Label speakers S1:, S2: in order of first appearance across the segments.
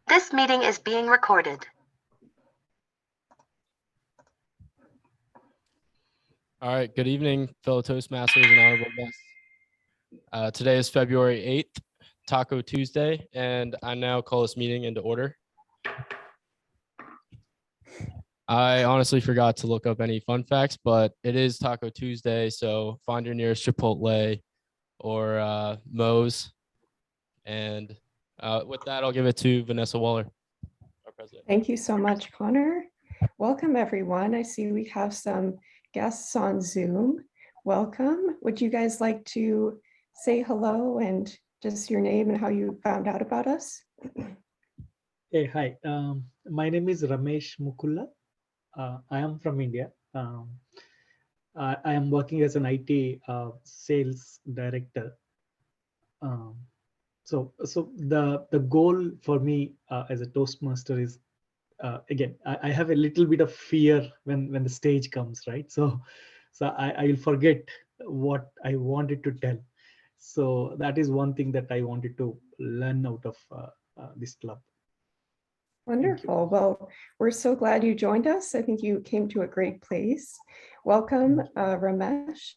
S1: This meeting is being recorded.
S2: All right, good evening, fellow Toastmasters and honorable guests. Today is February 8th, Taco Tuesday, and I now call this meeting into order. I honestly forgot to look up any fun facts, but it is Taco Tuesday, so find your nearest Chipotle or Moe's. And with that, I'll give it to Vanessa Waller, our president.
S3: Thank you so much, Connor. Welcome, everyone. I see we have some guests on Zoom. Welcome. Would you guys like to say hello and just your name and how you found out about us?
S4: Hey, hi. My name is Ramesh Mukula. I am from India. I am working as an IT sales director. So the goal for me as a Toastmaster is, again, I have a little bit of fear when the stage comes, right? So I will forget what I wanted to tell. So that is one thing that I wanted to learn out of this club.
S3: Wonderful. Well, we're so glad you joined us. I think you came to a great place. Welcome, Ramesh.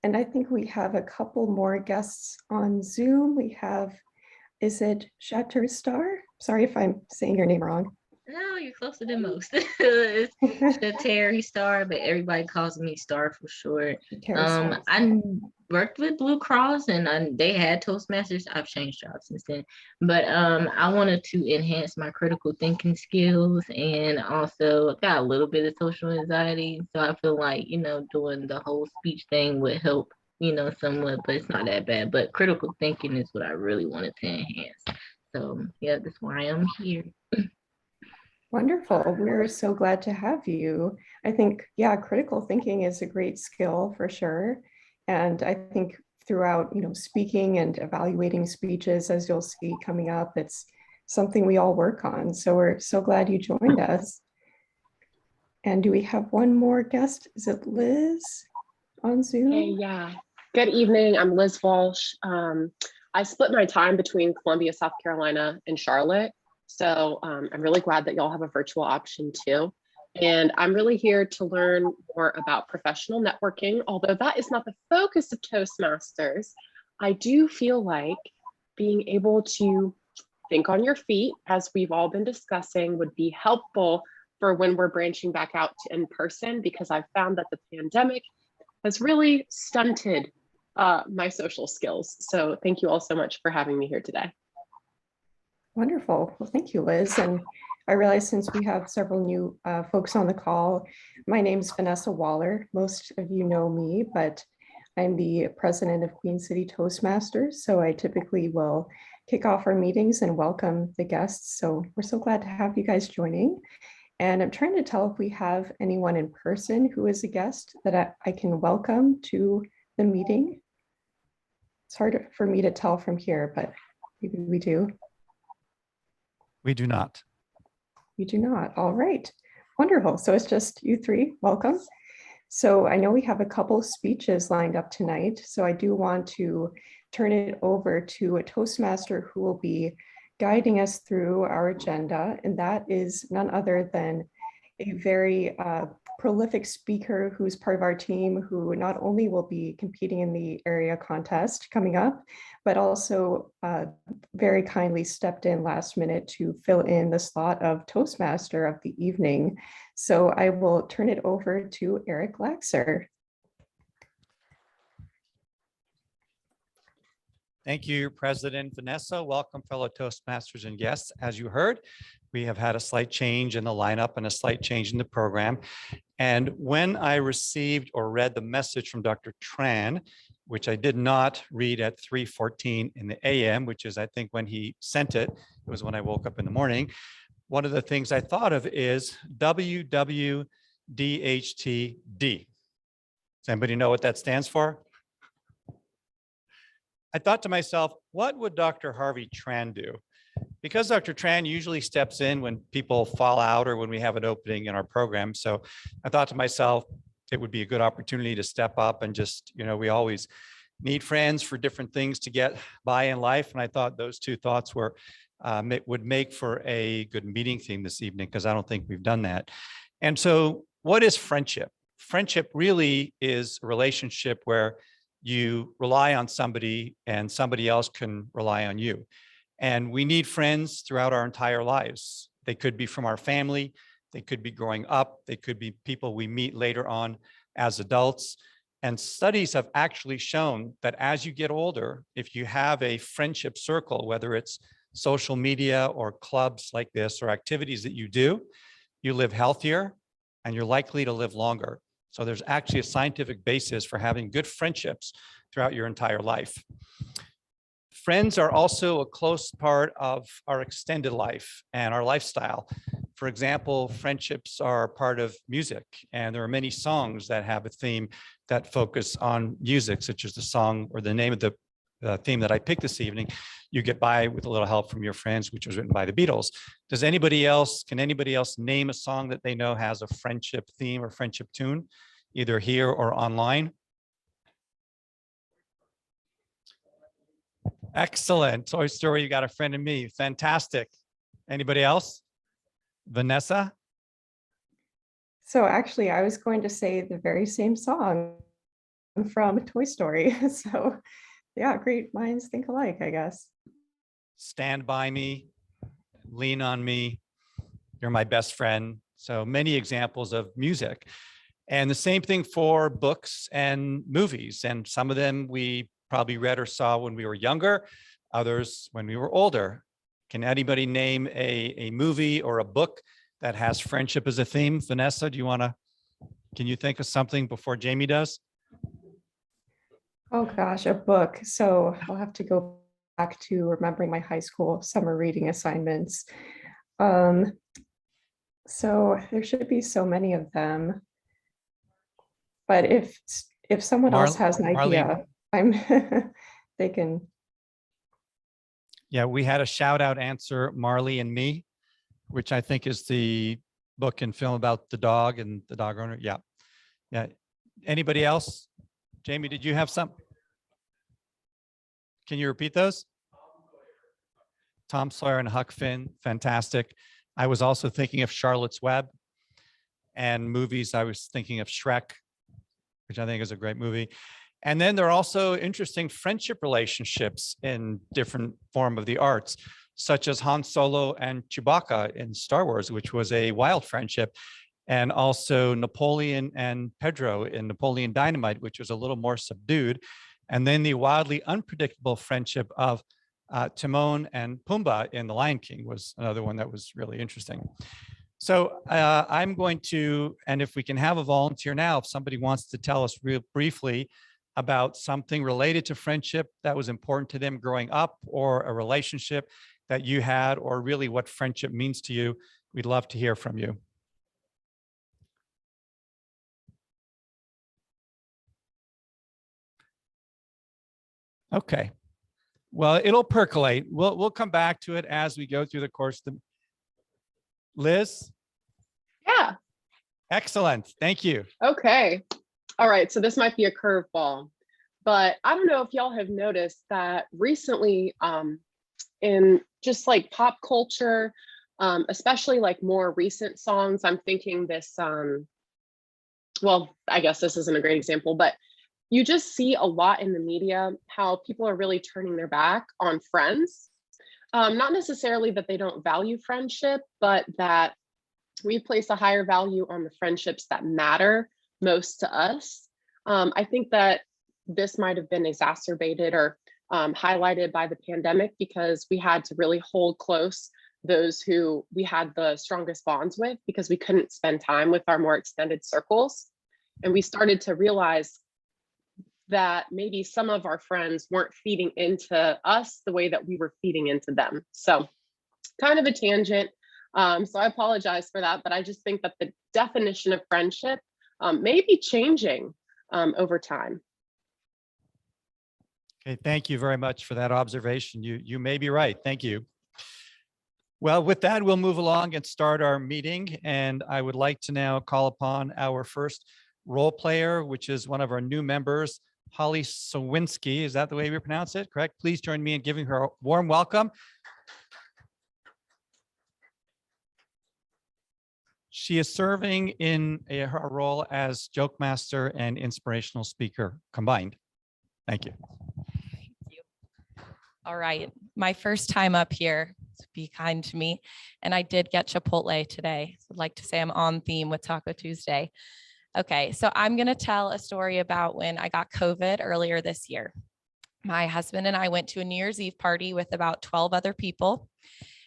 S3: And I think we have a couple more guests on Zoom. We have, is it Shatterstar? Sorry if I'm saying your name wrong.
S5: No, you're closer than most. It's Shattery Star, but everybody calls me Star for short. I worked with Lacrosse and they had Toastmasters. I've changed jobs since then. But I wanted to enhance my critical thinking skills, and also got a little bit of social anxiety. So I feel like, doing the whole speech thing would help, somewhat, but it's not that bad. But critical thinking is what I really wanted to enhance. So yeah, that's why I'm here.
S3: Wonderful. We're so glad to have you. I think, yeah, critical thinking is a great skill for sure. And I think throughout, speaking and evaluating speeches, as you'll see coming up, it's something we all work on. So we're so glad you joined us. And do we have one more guest? Is it Liz on Zoom?
S6: Hey, yeah. Good evening. I'm Liz Walsh. I split my time between Columbia, South Carolina and Charlotte. So I'm really glad that y'all have a virtual option too. And I'm really here to learn more about professional networking. Although that is not the focus of Toastmasters, I do feel like being able to think on your feet, as we've all been discussing, would be helpful for when we're branching back out to in person, because I've found that the pandemic has really stunted my social skills. So thank you all so much for having me here today.
S3: Wonderful. Well, thank you, Liz. And I realize since we have several new folks on the call, my name is Vanessa Waller. Most of you know me, but I'm the president of Queen City Toastmasters. So I typically will kick off our meetings and welcome the guests. So we're so glad to have you guys joining. And I'm trying to tell if we have anyone in person who is a guest that I can welcome to the meeting. It's hard for me to tell from here, but maybe we do.
S7: We do not.
S3: You do not. All right. Wonderful. So it's just you three. Welcome. So I know we have a couple speeches lined up tonight. So I do want to turn it over to a Toastmaster who will be guiding us through our agenda. And that is none other than a very prolific speaker who's part of our team, who not only will be competing in the area contest coming up, but also very kindly stepped in last minute to fill in the slot of Toastmaster of the evening. So I will turn it over to Eric Laxer.
S7: Thank you, President Vanessa. Welcome, fellow Toastmasters and guests. As you heard, we have had a slight change in the lineup and a slight change in the program. And when I received or read the message from Dr. Tran, which I did not read at 3:14 in the AM, which is, I think, when he sent it, it was when I woke up in the morning. One of the things I thought of is WWDHTD. Does anybody know what that stands for? I thought to myself, what would Dr. Harvey Tran do? Because Dr. Tran usually steps in when people fall out or when we have an opening in our program. So I thought to myself, it would be a good opportunity to step up and just, we always need friends for different things to get by in life. And I thought those two thoughts were would make for a good meeting theme this evening, because I don't think we've done that. And so what is friendship? Friendship really is a relationship where you rely on somebody and somebody else can rely on you. And we need friends throughout our entire lives. They could be from our family, they could be growing up, they could be people we meet later on as adults. And studies have actually shown that as you get older, if you have a friendship circle, whether it's social media or clubs like this or activities that you do, you live healthier and you're likely to live longer. So there's actually a scientific basis for having good friendships throughout your entire life. Friends are also a close part of our extended life and our lifestyle. For example, friendships are part of music, and there are many songs that have a theme that focus on music, such as the song or the name of the theme that I picked this evening, You Get By With a Little Help From Your Friends, which was written by the Beatles. Can anybody else name a song that they know has a friendship theme or friendship tune, either here or online? Excellent. Toy Story, You Got a Friend in Me. Fantastic. Anybody else? Vanessa?
S3: So actually, I was going to say the very same song from Toy Story. So yeah, great minds think alike, I guess.
S7: Stand By Me, Lean on Me, You're My Best Friend. So many examples of music. And the same thing for books and movies. And some of them we probably read or saw when we were younger, others when we were older. Can anybody name a movie or a book that has friendship as a theme? Vanessa, can you think of something before Jamie does?
S3: Oh gosh, a book. So I'll have to go back to remembering my high school summer reading assignments. So there should be so many of them. But if someone else has an idea, they can.
S7: Yeah, we had a shout out answer, Marley and Me, which I think is the book and film about the dog and the dog owner. Yeah. Yeah. Anybody else? Jamie, did you have some? Can you repeat those? Tom Sawyer and Huck Finn. Fantastic. I was also thinking of Charlotte's Web, and movies. I was thinking of Shrek, which I think is a great movie. And then there are also interesting friendship relationships in different form of the arts, such as Han Solo and Chewbacca in Star Wars, which was a wild friendship, and also Napoleon and Pedro in Napoleon Dynamite, which was a little more subdued. And then the wildly unpredictable friendship of Timon and Pumbaa in The Lion King was another one that was really interesting. So I'm going to, and if we can have a volunteer now, if somebody wants to tell us real briefly about something related to friendship that was important to them growing up, or a relationship that you had, or really what friendship means to you, we'd love to hear from you. Okay. Well, it'll percolate. We'll come back to it as we go through the course. Liz?
S6: Yeah.
S7: Excellent. Thank you.
S6: Okay. All right. So this might be a curveball, but I don't know if y'all have noticed that recently in just like pop culture, especially like more recent songs, I'm thinking this, well, I guess this isn't a great example, but you just see a lot in the media how people are really turning their back on friends. Not necessarily that they don't value friendship, but that we place a higher value on the friendships that matter most to us. I think that this might have been exacerbated or highlighted by the pandemic, because we had to really hold close those who we had the strongest bonds with, because we couldn't spend time with our more extended circles. And we started to realize that maybe some of our friends weren't feeding into us the way that we were feeding into them. So kind of a tangent. So I apologize for that, but I just think that the definition of friendship may be changing over time.
S7: Okay, thank you very much for that observation. You may be right. Thank you. Well, with that, we'll move along and start our meeting. And I would like to now call upon our first role player, which is one of our new members, Holly Sawinski. Is that the way we pronounce it? Correct? Please join me in giving her a warm welcome. She is serving in her role as joke master and inspirational speaker combined. Thank you.
S8: Thank you. All right, my first time up here, so be kind to me. And I did get Chipotle today. So I'd like to say I'm on theme with Taco Tuesday. Okay, so I'm gonna tell a story about when I got COVID earlier this year. My husband and I went to a New Year's Eve party with about 12 other people.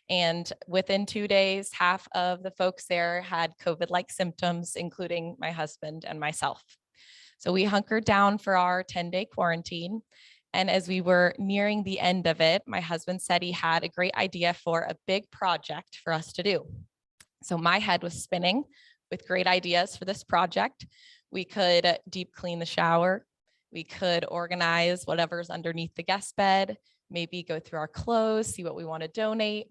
S8: And within 2 days, half of the folks there had COVID-like symptoms, including my husband and myself. So we hunkered down for our 10-day quarantine. And as we were nearing the end of it, my husband said he had a great idea for a big project for us to do. So my head was spinning with great ideas for this project. We could deep clean the shower. We could organize whatever's underneath the guest bed, maybe go through our clothes, see what we want to donate.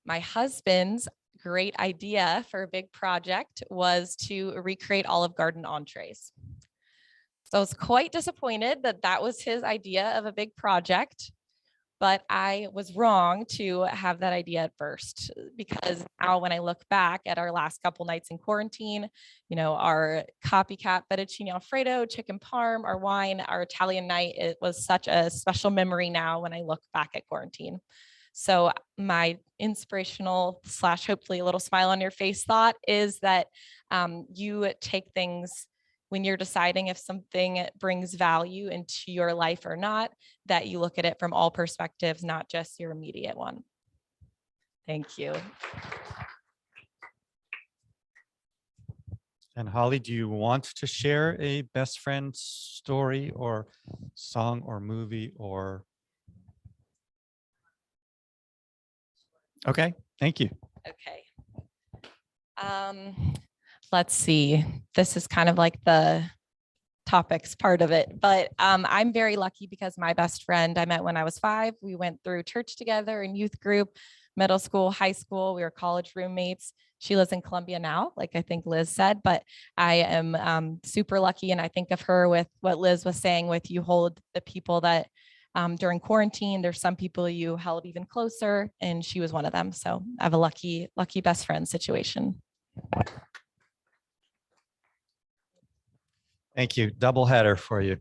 S8: My husband's great idea for a big project was to recreate Olive Garden entrees. So I was quite disappointed that that was his idea of a big project, but I was wrong to have that idea at first, because now when I look back at our last couple nights in quarantine, you know, our copycat fettuccine alfredo, chicken parm, our wine, our Italian night, it was such a special memory now when I look back at quarantine. So my inspirational / hopefully a little smile on your face thought is that you take things when you're deciding if something brings value into your life or not, that you look at it from all perspectives, not just your immediate one. Thank you.
S7: And Holly, do you want to share a best friend story or song or movie or? Okay, thank you.
S8: Okay. Let's see. This is kind of like the topics part of it, but I'm very lucky because my best friend I met when I was 5. We went through church together in youth group, middle school, high school. We were college roommates. She lives in Columbia now, like I think Liz said, but I am super lucky. And I think of her with what Liz was saying with you hold the people that during quarantine, there's some people you held even closer, and she was one of them. So I have a lucky best friend situation.
S7: Thank you. Double header for you.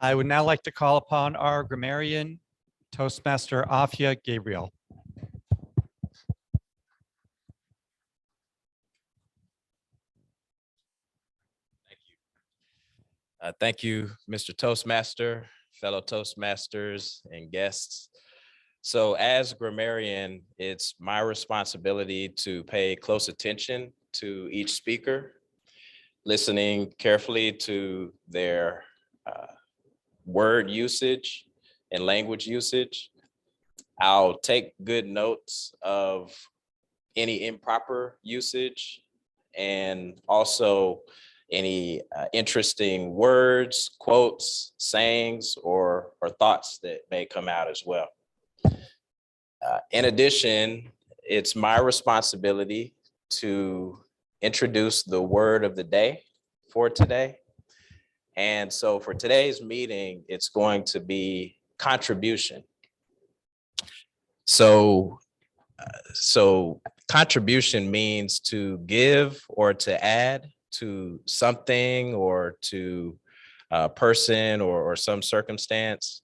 S7: I would now like to call upon our grammarian Toastmaster Afia Gabriel.
S9: Thank you, Mr. Toastmaster, fellow Toastmasters and guests. So as grammarian, it's my responsibility to pay close attention to each speaker, listening carefully to their word usage and language usage. I'll take good notes of any improper usage and also any interesting words, quotes, sayings, or thoughts that may come out as well. In addition, it's my responsibility to introduce the word of the day for today. And so for today's meeting, it's going to be contribution. So contribution means to give or to add to something or to a person or some circumstance,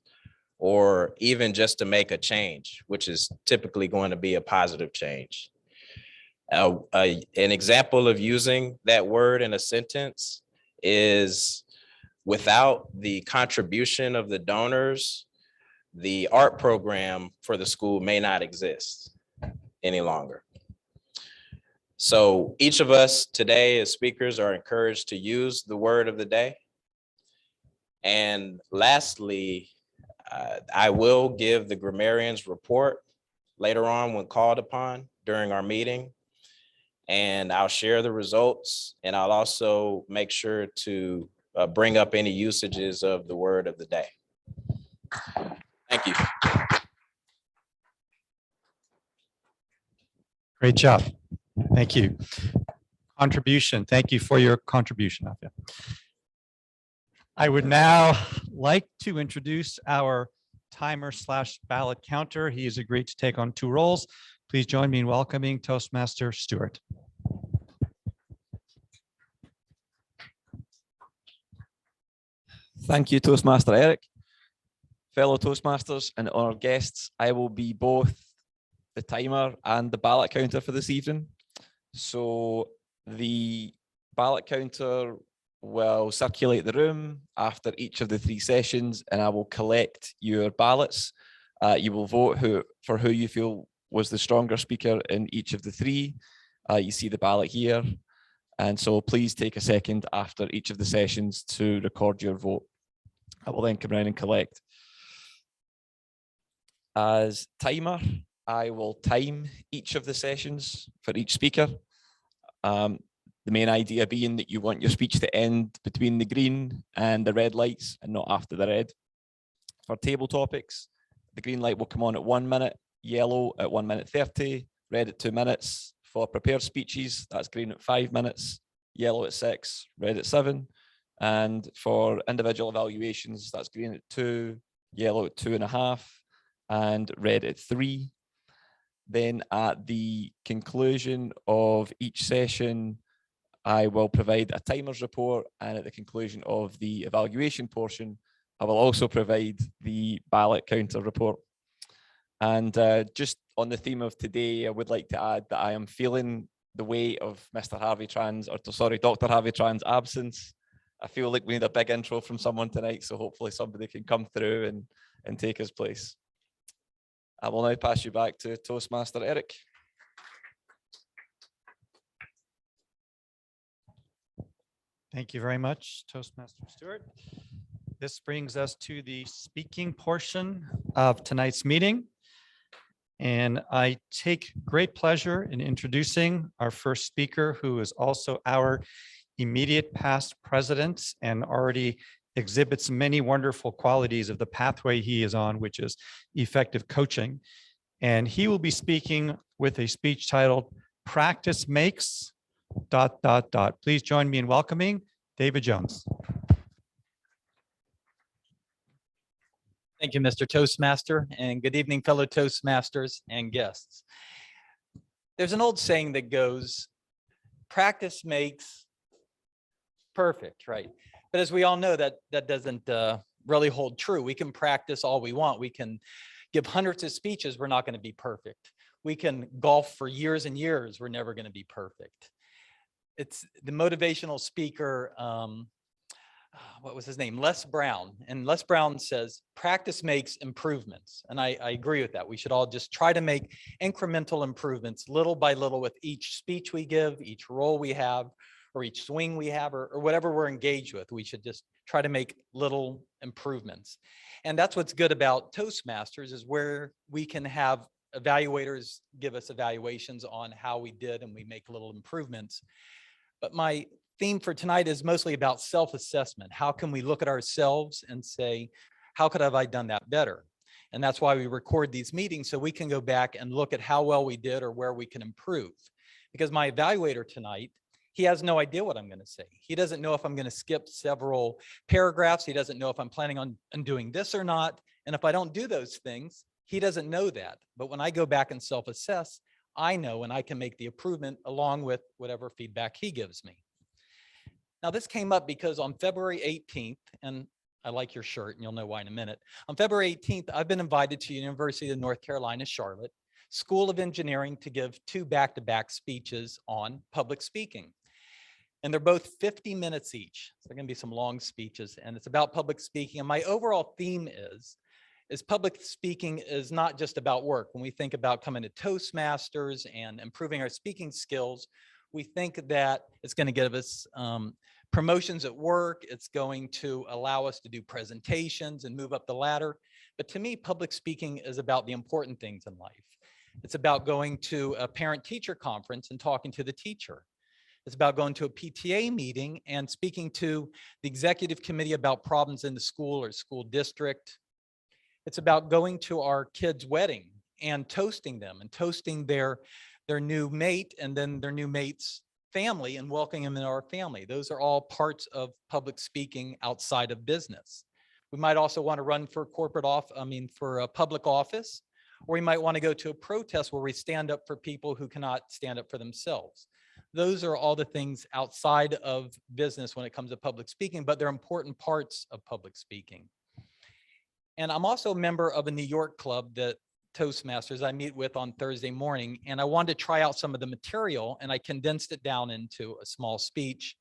S9: or even just to make a change, which is typically going to be a positive change. An example of using that word in a sentence is, without the contribution of the donors, the art program for the school may not exist any longer. So each of us today as speakers are encouraged to use the word of the day. And lastly, I will give the Grammarians Report later on when called upon during our meeting. And I'll share the results, and I'll also make sure to bring up any usages of the word of the day. Thank you.
S7: Great job. Thank you. Contribution. Thank you for your contribution, Afia. I would now like to introduce our timer/ballot counter. He has agreed to take on 2 roles. Please join me in welcoming Toastmaster Stewart.
S10: Thank you, Toastmaster Eric. Fellow Toastmasters and honored guests, I will be both the timer and the ballot counter for this evening. So the ballot counter will circulate the room after each of the 3 sessions, and I will collect your ballots. You will vote for who you feel was the stronger speaker in each of the 3. You see the ballot here. And so please take a second after each of the sessions to record your vote. I will then come around and collect. As timer, I will time each of the sessions for each speaker. The main idea being that you want your speech to end between the green and the red lights and not after the red. For table topics, the green light will come on at 1 minute, yellow at 1 minute 30, red at 2 minutes. For prepared speeches, that's green at 5 minutes, yellow at 6, red at 7. And for individual evaluations, that's green at 2, yellow at 2.5, and red at 3. Then at the conclusion of each session, I will provide a timer's report, and at the conclusion of the evaluation portion, I will also provide the ballot counter report. And just on the theme of today, I would like to add that I am feeling the weight of Dr. Harvey Tran's absence. I feel like we need a big intro from someone tonight, so hopefully somebody can come through and take his place. I will now pass you back to Toastmaster Eric.
S7: Thank you very much, Toastmaster Stewart. This brings us to the speaking portion of tonight's meeting. And I take great pleasure in introducing our first speaker, who is also our immediate past president and already exhibits many wonderful qualities of the pathway he is on, which is effective coaching. And he will be speaking with a speech titled "Practice Makes ... Please join me in welcoming David Jones.
S11: Thank you, Mr. Toastmaster, and good evening, fellow Toastmasters and guests. There's an old saying that goes, practice makes perfect, right? But as we all know, that doesn't really hold true. We can practice all we want. We can give hundreds of speeches. We're not going to be perfect. We can golf for years and years. We're never going to be perfect. It's the motivational speaker, what was his name? Les Brown. And Les Brown says, practice makes improvements. And I agree with that. We should all just try to make incremental improvements little by little with each speech we give, each role we have, or each swing we have, or whatever we're engaged with. We should just try to make little improvements. And that's what's good about Toastmasters, is where we can have evaluators give us evaluations on how we did, and we make little improvements. But my theme for tonight is mostly about self-assessment. How can we look at ourselves and say, how could have I done that better? And that's why we record these meetings, so we can go back and look at how well we did or where we can improve. Because my evaluator tonight, he has no idea what I'm going to say. He doesn't know if I'm going to skip several paragraphs. He doesn't know if I'm planning on doing this or not. And if I don't do those things, he doesn't know that. But when I go back and self-assess, I know, and I can make the improvement along with whatever feedback he gives me. Now, this came up because on February 18th, and I like your shirt, and you'll know why in a minute. On February 18th, I've been invited to University of North Carolina, Charlotte, School of Engineering, to give 2 back-to-back speeches on public speaking. And they're both 50 minutes each. So they're going to be some long speeches, and it's about public speaking. And my overall theme is public speaking is not just about work. When we think about coming to Toastmasters and improving our speaking skills, we think that it's going to give us promotions at work. It's going to allow us to do presentations and move up the ladder. But to me, public speaking is about the important things in life. It's about going to a parent-teacher conference and talking to the teacher. It's about going to a PTA meeting and speaking to the executive committee about problems in the school or school district. It's about going to our kids' wedding and toasting them and toasting their new mate and then their new mate's family and welcoming them in our family. Those are all parts of public speaking outside of business. We might also want to run for for a public office, or we might want to go to a protest where we stand up for people who cannot stand up for themselves. Those are all the things outside of business when it comes to public speaking, but they're important parts of public speaking. And I'm also a member of a New York club that Toastmasters I meet with on Thursday morning, and I wanted to try out some of the material, and I condensed it down into a small speech.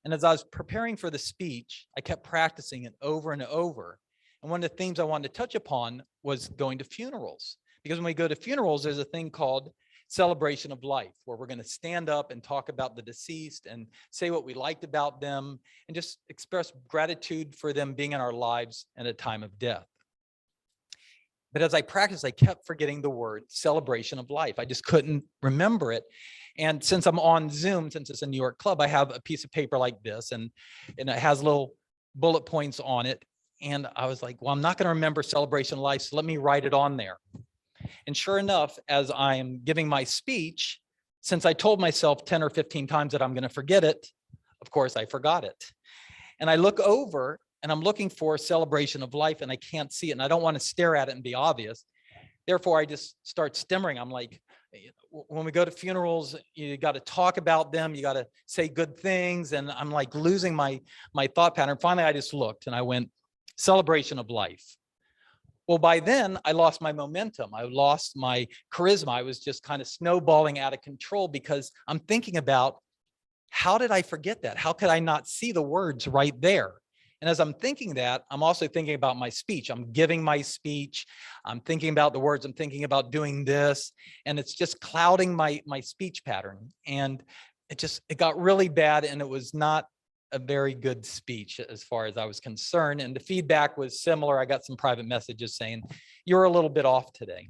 S11: And as I was preparing for the speech, I kept practicing it over and over. And one of the themes I wanted to touch upon was going to funerals. Because when we go to funerals, there's a thing called celebration of life, where we're going to stand up and talk about the deceased and say what we liked about them and just express gratitude for them being in our lives at a time of death. But as I practiced, I kept forgetting the word celebration of life. I just couldn't remember it. And since I'm on Zoom, since it's a New York club, I have a piece of paper like this, and it has little bullet points on it. And I was like, well, I'm not going to remember celebration of life, so let me write it on there. And sure enough, as I'm giving my speech, since I told myself 10 or 15 times that I'm going to forget it, of course, I forgot it. And I look over and I'm looking for celebration of life, and I can't see it, and I don't want to stare at it and be obvious. Therefore, I just start stammering. I'm like, when we go to funerals, you got to talk about them. You got to say good things. And I'm like losing my thought pattern. Finally, I just looked and I went, celebration of life. Well, by then I lost my momentum. I lost my charisma. I was just kind of snowballing out of control because I'm thinking about, how did I forget that? How could I not see the words right there? And as I'm thinking that, I'm also thinking about my speech. I'm giving my speech. I'm thinking about the words. I'm thinking about doing this. And it's just clouding my speech pattern. And it got really bad, and it was not a very good speech as far as I was concerned. And the feedback was similar. I got some private messages saying, you're a little bit off today.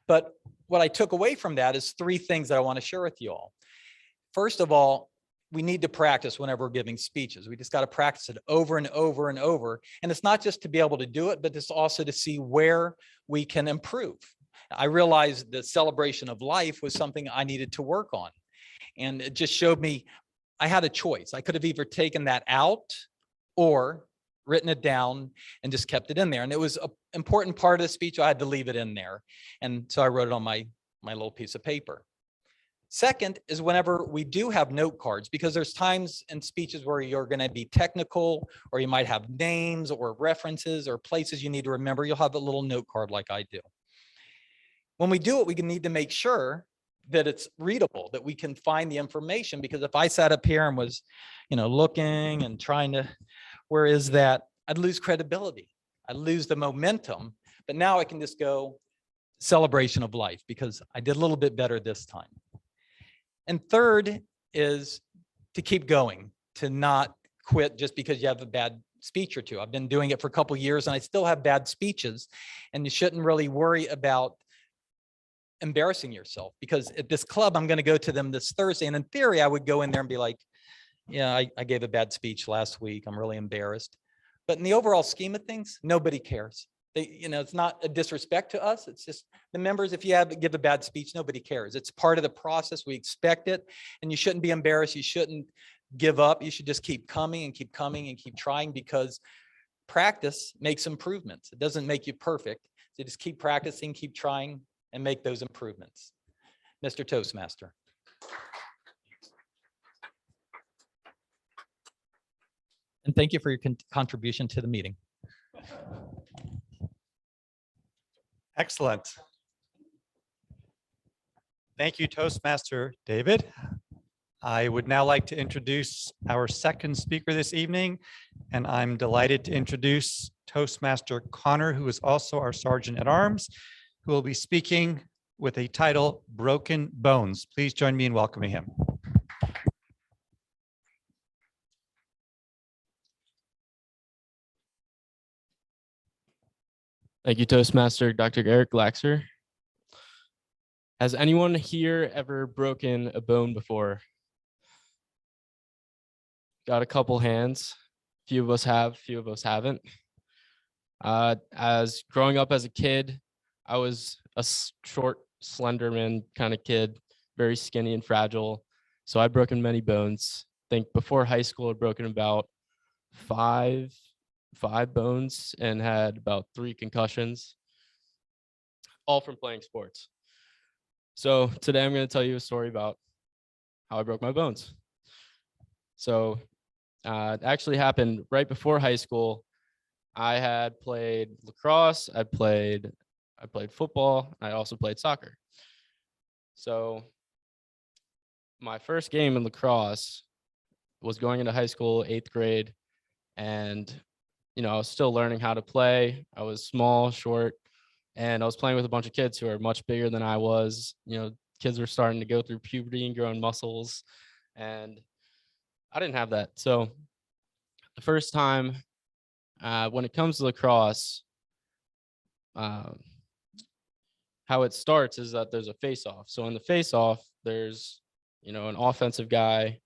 S11: But what I took away from that is 3 things that I want to share with you all. First of all, we need to practice whenever we're giving speeches. We just got to practice it over and over and over. And it's not just to be able to do it, but it's also to see where we can improve. I realized the celebration of life was something I needed to work on. And it just showed me I had a choice. I could have either taken that out or written it down and just kept it in there. And it was an important part of the speech. I had to leave it in there. And so I wrote it on my little piece of paper. Second is whenever we do have note cards, because there's times in speeches where you're going to be technical, or you might have names or references or places you need to remember. You'll have a little note card like I do. When we do it, we need to make sure that it's readable, that we can find the information, because if I sat up here and was, looking and trying to, where is that? I'd lose credibility. I'd lose the momentum. But now I can just go celebration of life, because I did a little bit better this time. And third is to keep going, to not quit just because you have a bad speech or two. I've been doing it for a couple of years and I still have bad speeches, and you shouldn't really worry about embarrassing yourself, because at this club, I'm going to go to them this Thursday. And in theory, I would go in there and be like, yeah, I gave a bad speech last week. I'm really embarrassed. But in the overall scheme of things, nobody cares. It's not a disrespect to us. It's just the members, if you give a bad speech, nobody cares. It's part of the process. We expect it, and you shouldn't be embarrassed. You shouldn't give up. You should just keep coming and keep coming and keep trying, because practice makes improvements. It doesn't make you perfect. So just keep practicing, keep trying, and make those improvements. Mr. Toastmaster. And thank you for your contribution to the meeting.
S7: Excellent. Thank you, Toastmaster David. I would now like to introduce our second speaker this evening, and I'm delighted to introduce Toastmaster Connor, who is also our Sergeant at Arms, who will be speaking with a title, Broken Bones. Please join me in welcoming him.
S2: Thank you, Toastmaster Dr. Eric Laxer. Has anyone here ever broken a bone before? Got a couple hands. Few of us have, few of us haven't. As growing up as a kid, I was a short, slenderman kind of kid, very skinny and fragile. So I've broken many bones. I think before high school, I'd broken about 5 5 bones and had about 3 concussions, all from playing sports. So today I'm going to tell you a story about how I broke my bones. So it actually happened right before high school. I had played lacrosse, I played football, I also played soccer. So my first game in lacrosse was going into high school, 8th grade, and I was still learning how to play. I was small, short, and I was playing with a bunch of kids who are much bigger than I was. Kids were starting to go through puberty and growing muscles, and I didn't have that. So the first time, when it comes to lacrosse, how it starts is that there's a face-off. So in the face-off, there's an offensive guy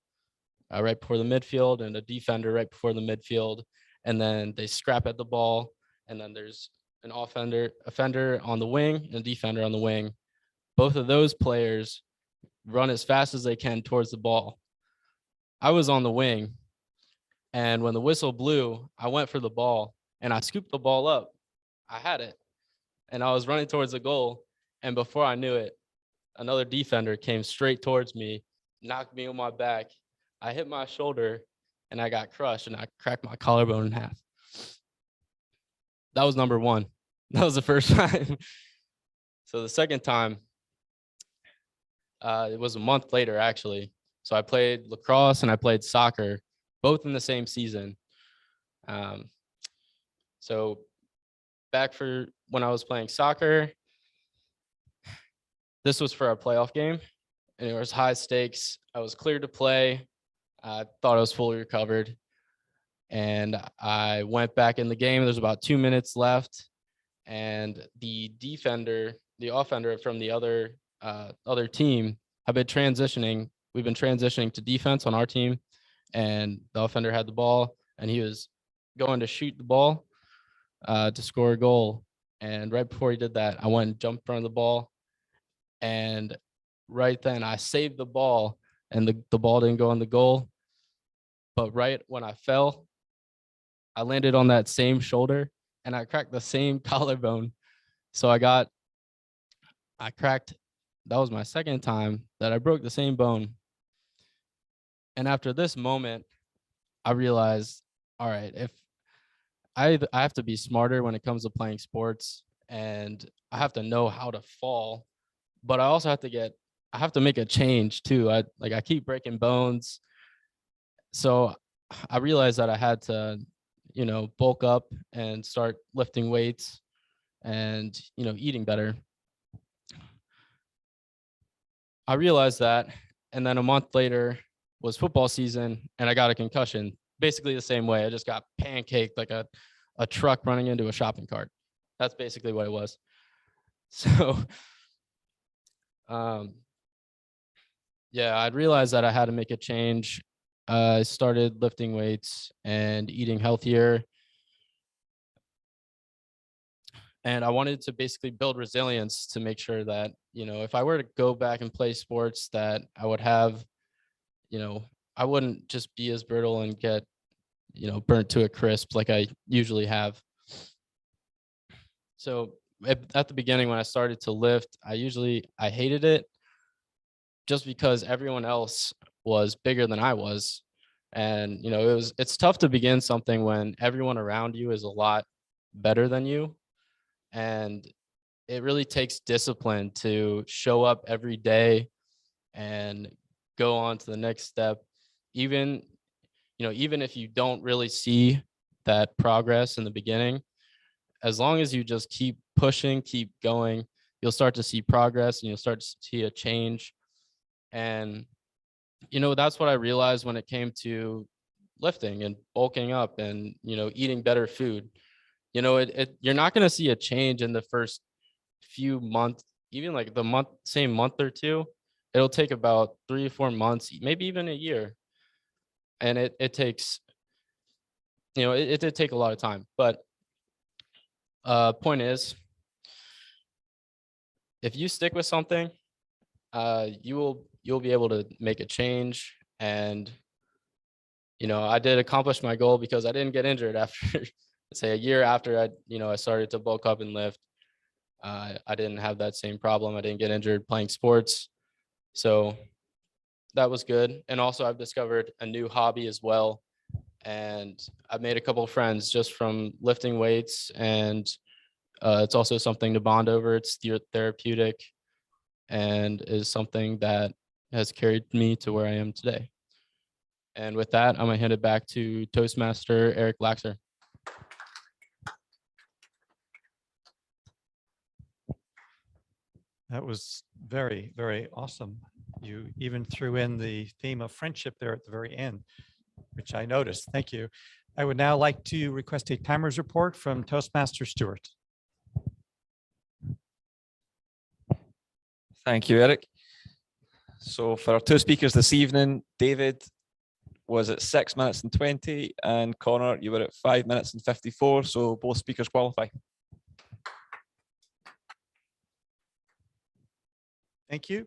S2: right before the midfield and a defender right before the midfield, and then they scrap at the ball, and then there's an offender on the wing and a defender on the wing. Both of those players run as fast as they can towards the ball. I was on the wing, and when the whistle blew, I went for the ball and I scooped the ball up. I had it, and I was running towards the goal, and before I knew it, another defender came straight towards me, knocked me on my back. I hit my shoulder and I got crushed and I cracked my collarbone in half. That was number one. That was the first time. So the second time, it was a month later, actually. So I played lacrosse and I played soccer, both in the same season. So back for when I was playing soccer, this was for a playoff game, and it was high stakes. I was cleared to play. I thought I was fully recovered, and I went back in the game. There's about 2 minutes left, and the offender from the other team have been transitioning. We've been transitioning to defense on our team, and the offender had the ball, and he was going to shoot the ball to score a goal. And right before he did that, I went and jumped in front of the ball, and right then I saved the ball, and the ball didn't go in the goal. But right when I fell, I landed on that same shoulder and I cracked the same collarbone. So that was my second time that I broke the same bone. And after this moment, I realized, all right, if I have to be smarter when it comes to playing sports, and I have to know how to fall, but I also have to make a change too. I keep breaking bones. So I realized that I had to, bulk up and start lifting weights and, eating better. I realized that. And then a month later was football season and I got a concussion, basically the same way. I just got pancaked like a truck running into a shopping cart. That's basically what it was. So, yeah, I'd realized that I had to make a change. I started lifting weights and eating healthier. And I wanted to basically build resilience to make sure that, if I were to go back and play sports, that I would have, I wouldn't just be as brittle and get, burnt to a crisp like I usually have. So at the beginning, when I started to lift, I hated it just because everyone else was bigger than I was. And, it's tough to begin something when everyone around you is a lot better than you. And it really takes discipline to show up every day and go on to the next step. Even if you don't really see that progress in the beginning, as long as you just keep pushing, keep going, you'll start to see progress and you'll start to see a change. And, that's what I realized when it came to lifting and bulking up and, eating better food. You're not going to see a change in the first few months, even like same month or two. It'll take about 3 or 4 months, maybe even a year. And it takes, it did take a lot of time. But point is, if you stick with something, you'll be able to make a change. And I did accomplish my goal because I didn't get injured after say a year after I started to bulk up and lift, I didn't have that same problem. I didn't get injured playing sports. So that was good. And also I've discovered a new hobby as well. And I've made a couple of friends just from lifting weights, and it's also something to bond over. It's therapeutic and is something that has carried me to where I am today. And with that, I'm gonna hand it back to Toastmaster Eric Laxer.
S7: That was very, very awesome. You even threw in the theme of friendship there at the very end, which I noticed. Thank you. I would now like to request a timers report from Toastmaster Stewart.
S10: Thank you, Eric. So for our two speakers this evening, David was at 6 minutes and 20, and Connor, you were at 5 minutes and 54. So both speakers qualify.
S7: Thank you.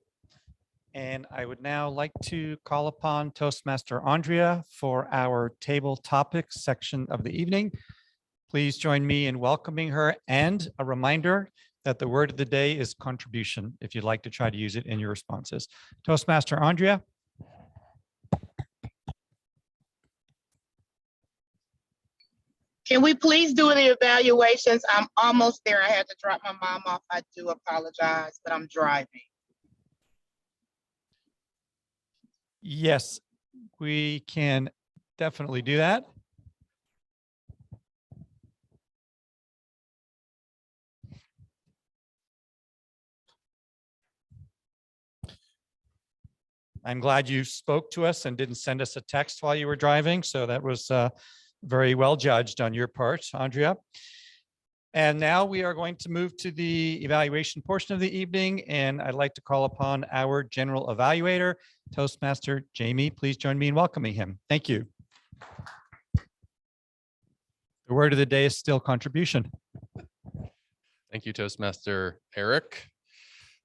S7: And I would now like to call upon Toastmaster Andrea for our table topics section of the evening. Please join me in welcoming her, and a reminder that the word of the day is contribution, if you'd like to try to use it in your responses. Toastmaster Andrea.
S12: Can we please do the evaluations? I'm almost there. I had to drop my mom off. I do apologize, but I'm driving.
S7: Yes, we can definitely do that. I'm glad you spoke to us and didn't send us a text while you were driving. So that was very well judged on your part, Andrea. And now we are going to move to the evaluation portion of the evening. And I'd like to call upon our general evaluator, Toastmaster Jamie. Please join me in welcoming him. Thank you. The word of the day is still contribution.
S13: Thank you, Toastmaster Eric.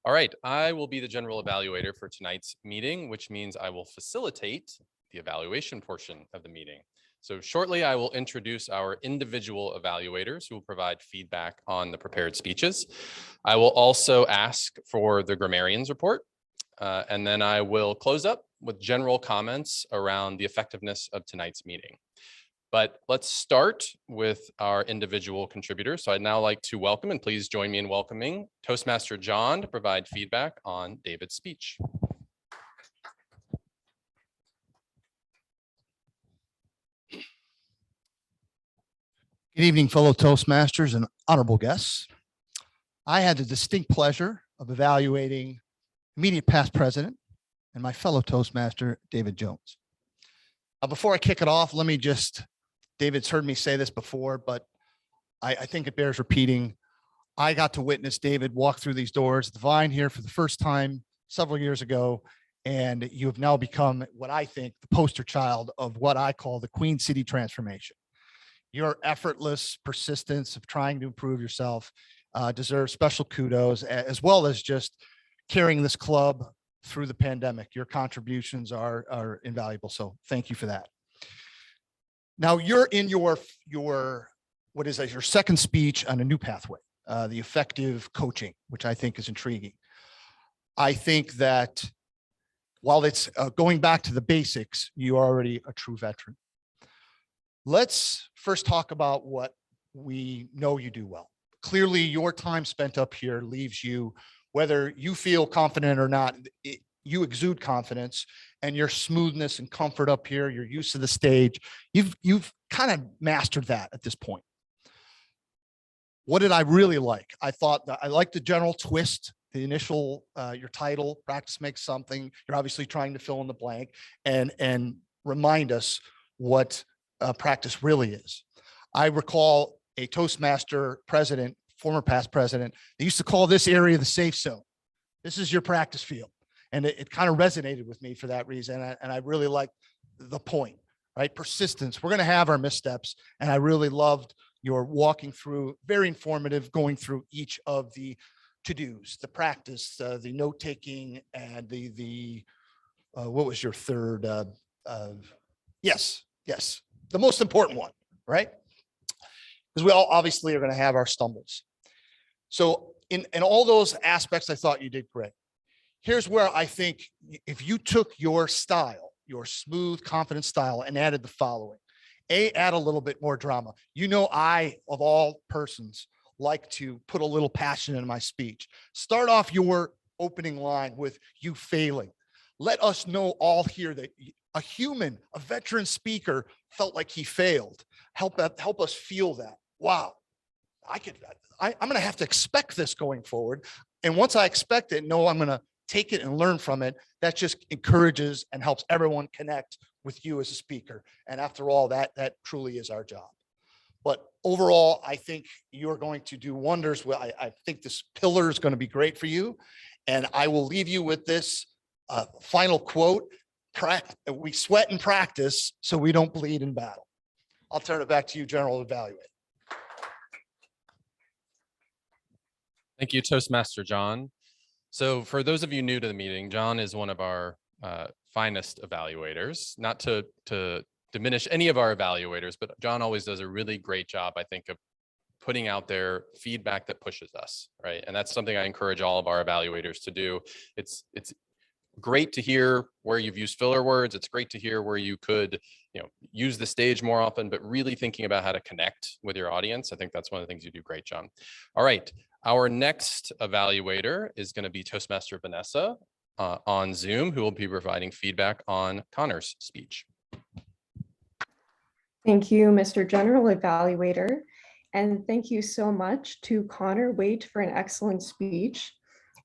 S13: All right, I will be the general evaluator for tonight's meeting, which means I will facilitate the evaluation portion of the meeting. So shortly, I will introduce our individual evaluators who will provide feedback on the prepared speeches. I will also ask for the Grammarians Report, and then I will close up with general comments around the effectiveness of tonight's meeting. But let's start with our individual contributors. So I'd now like to welcome, and please join me in welcoming, Toastmaster John to provide feedback on David's speech.
S14: Good evening, fellow Toastmasters and honorable guests. I had the distinct pleasure of evaluating immediate past president and my fellow Toastmaster, David Jones. Before I kick it off, let me just, David's heard me say this before, but I think it bears repeating. I got to witness David walk through these doors, the Vine here for the first time several years ago, and you have now become what I think the poster child of what I call the Queen City transformation. Your effortless persistence of trying to improve yourself deserves special kudos, as well as just carrying this club through the pandemic. Your contributions are invaluable. So thank you for that. Now you're in your what is that, your second speech on a new pathway, the effective coaching, which I think is intriguing. I think that while it's going back to the basics, you are already a true veteran. Let's first talk about what we know you do well. Clearly, your time spent up here leaves you, whether you feel confident or not, you exude confidence, and your smoothness and comfort up here, your use of the stage, you've kind of mastered that at this point. What did I really like? I thought that I liked the general twist, the initial, your title, practice makes something. You're obviously trying to fill in the blank and remind us what practice really is. I recall a Toastmaster president, former past president, they used to call this area the safe zone. This is your practice field. And it kind of resonated with me for that reason. And I really liked the point, right? Persistence. We're going to have our missteps. And I really loved your walking through, very informative, going through each of the to-dos, the practice, the note-taking, and what was your third? Yes, the most important one, right? because we all obviously are going to have our stumbles. So in all those aspects, I thought you did great. Here's where I think if you took your style, your smooth, confident style, and added the following. Add a little bit more drama. You know, I, of all persons, like to put a little passion in my speech. Start off your opening line with you failing. Let us know all here that a human, a veteran speaker felt like he failed. Help us feel that. Wow, I'm going to have to expect this going forward. And once I expect it, know I'm going to take it and learn from it. That just encourages and helps everyone connect with you as a speaker. And after all, that truly is our job. But overall, I think you're going to do wonders. Well, I think this pillar is going to be great for you. And I will leave you with this final quote. We sweat in practice so we don't bleed in battle. I'll turn it back to you, General Evaluator.
S13: Thank you, Toastmaster John. So for those of you new to the meeting, John is one of our finest evaluators, not to diminish any of our evaluators, but John always does a really great job, I think, of putting out their feedback that pushes us, right? And that's something I encourage all of our evaluators to do. It's great to hear where you've used filler words. It's great to hear where you could, use the stage more often, but really thinking about how to connect with your audience. I think that's one of the things you do great, John. All right, our next evaluator is going to be Toastmaster Vanessa on Zoom, who will be providing feedback on Connor's speech.
S3: Thank you, Mr. General Evaluator. And thank you so much to Connor Waite for an excellent speech.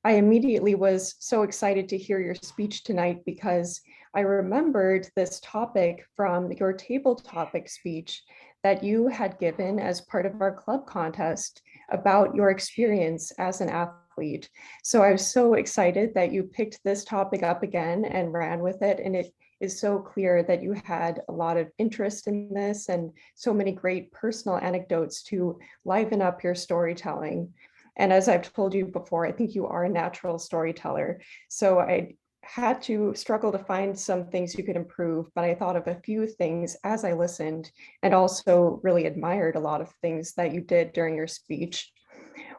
S3: I immediately was so excited to hear your speech tonight because I remembered this topic from your table topic speech that you had given as part of our club contest about your experience as an athlete. So I was so excited that you picked this topic up again and ran with it. And it is so clear that you had a lot of interest in this and so many great personal anecdotes to liven up your storytelling. And as I've told you before, I think you are a natural storyteller. So I had to struggle to find some things you could improve, but I thought of a few things as I listened and also really admired a lot of things that you did during your speech.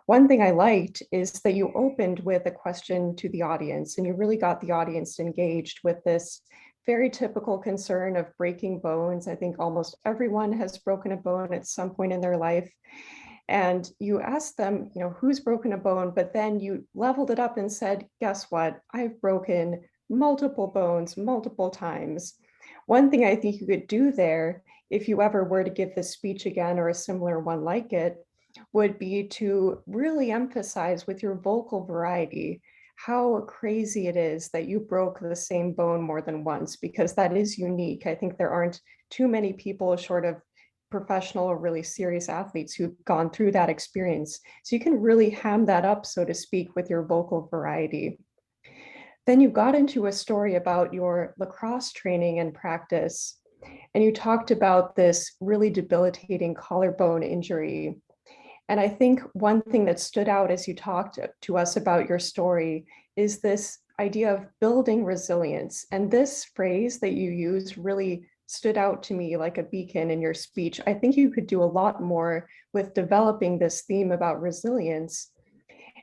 S3: One thing I liked is that you opened with a question to the audience and you really got the audience engaged with this very typical concern of breaking bones. I think almost everyone has broken a bone at some point in their life. And you asked them, who's broken a bone, but then you leveled it up and said, guess what? I've broken multiple bones multiple times. One thing I think you could do there, if you ever were to give this speech again or a similar one like it, would be to really emphasize with your vocal variety how crazy it is that you broke the same bone more than once, because that is unique. I think there aren't too many people short of professional or really serious athletes who've gone through that experience. So you can really ham that up, so to speak, with your vocal variety. Then you got into a story about your lacrosse training and practice, and you talked about this really debilitating collarbone injury. And I think one thing that stood out as you talked to us about your story is this idea of building resilience. And this phrase that you use really stood out to me like a beacon in your speech. I think you could do a lot more with developing this theme about resilience.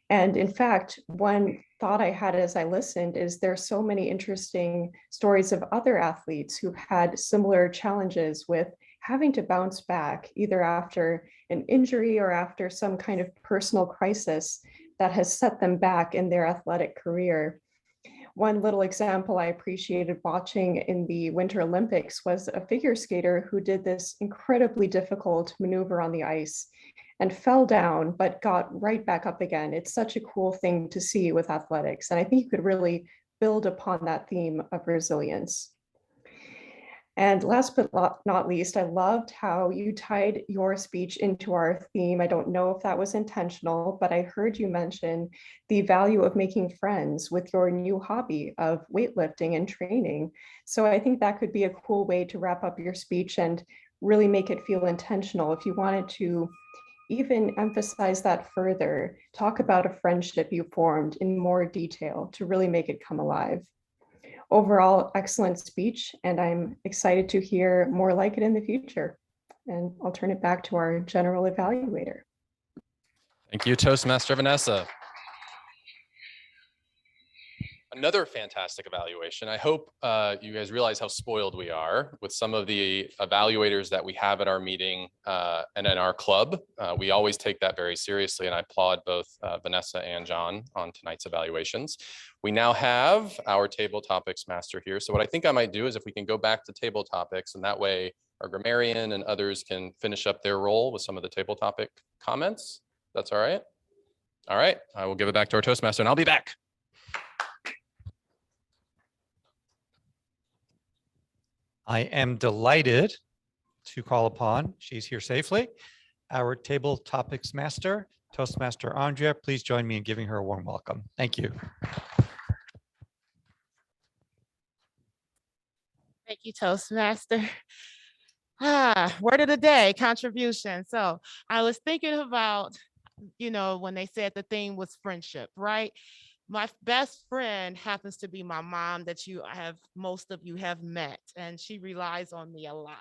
S3: And in fact, one thought I had as I listened is there's so many interesting stories of other athletes who've had similar challenges with having to bounce back either after an injury or after some kind of personal crisis that has set them back in their athletic career. One little example I appreciated watching in the Winter Olympics was a figure skater who did this incredibly difficult maneuver on the ice and fell down, but got right back up again. It's such a cool thing to see with athletics. And I think you could really build upon that theme of resilience. And last but not least, I loved how you tied your speech into our theme. I don't know if that was intentional, but I heard you mention the value of making friends with your new hobby of weightlifting and training. So I think that could be a cool way to wrap up your speech and really make it feel intentional. If you wanted to even emphasize that further, talk about a friendship you formed in more detail to really make it come alive. Overall, excellent speech, and I'm excited to hear more like it in the future. And I'll turn it back to our general evaluator.
S13: Thank you, Toastmaster Vanessa. Another fantastic evaluation. I hope you guys realize how spoiled we are with some of the evaluators that we have at our meeting and in our club. We always take that very seriously, and I applaud both Vanessa and John on tonight's evaluations. We now have our table topics master here. So what I think I might do is if we can go back to table topics, and that way our grammarian and others can finish up their role with some of the table topic comments. That's all right. All right, I will give it back to our Toastmaster and I'll be back.
S7: I am delighted to call upon, she's here safely, our table topics master, Toastmaster Andrea. Please join me in giving her a warm welcome. Thank you.
S15: Thank you, Toastmaster. Word of the day, contribution. So I was thinking about, when they said the theme was friendship, right? My best friend happens to be my mom that most of you have met, and she relies on me a lot.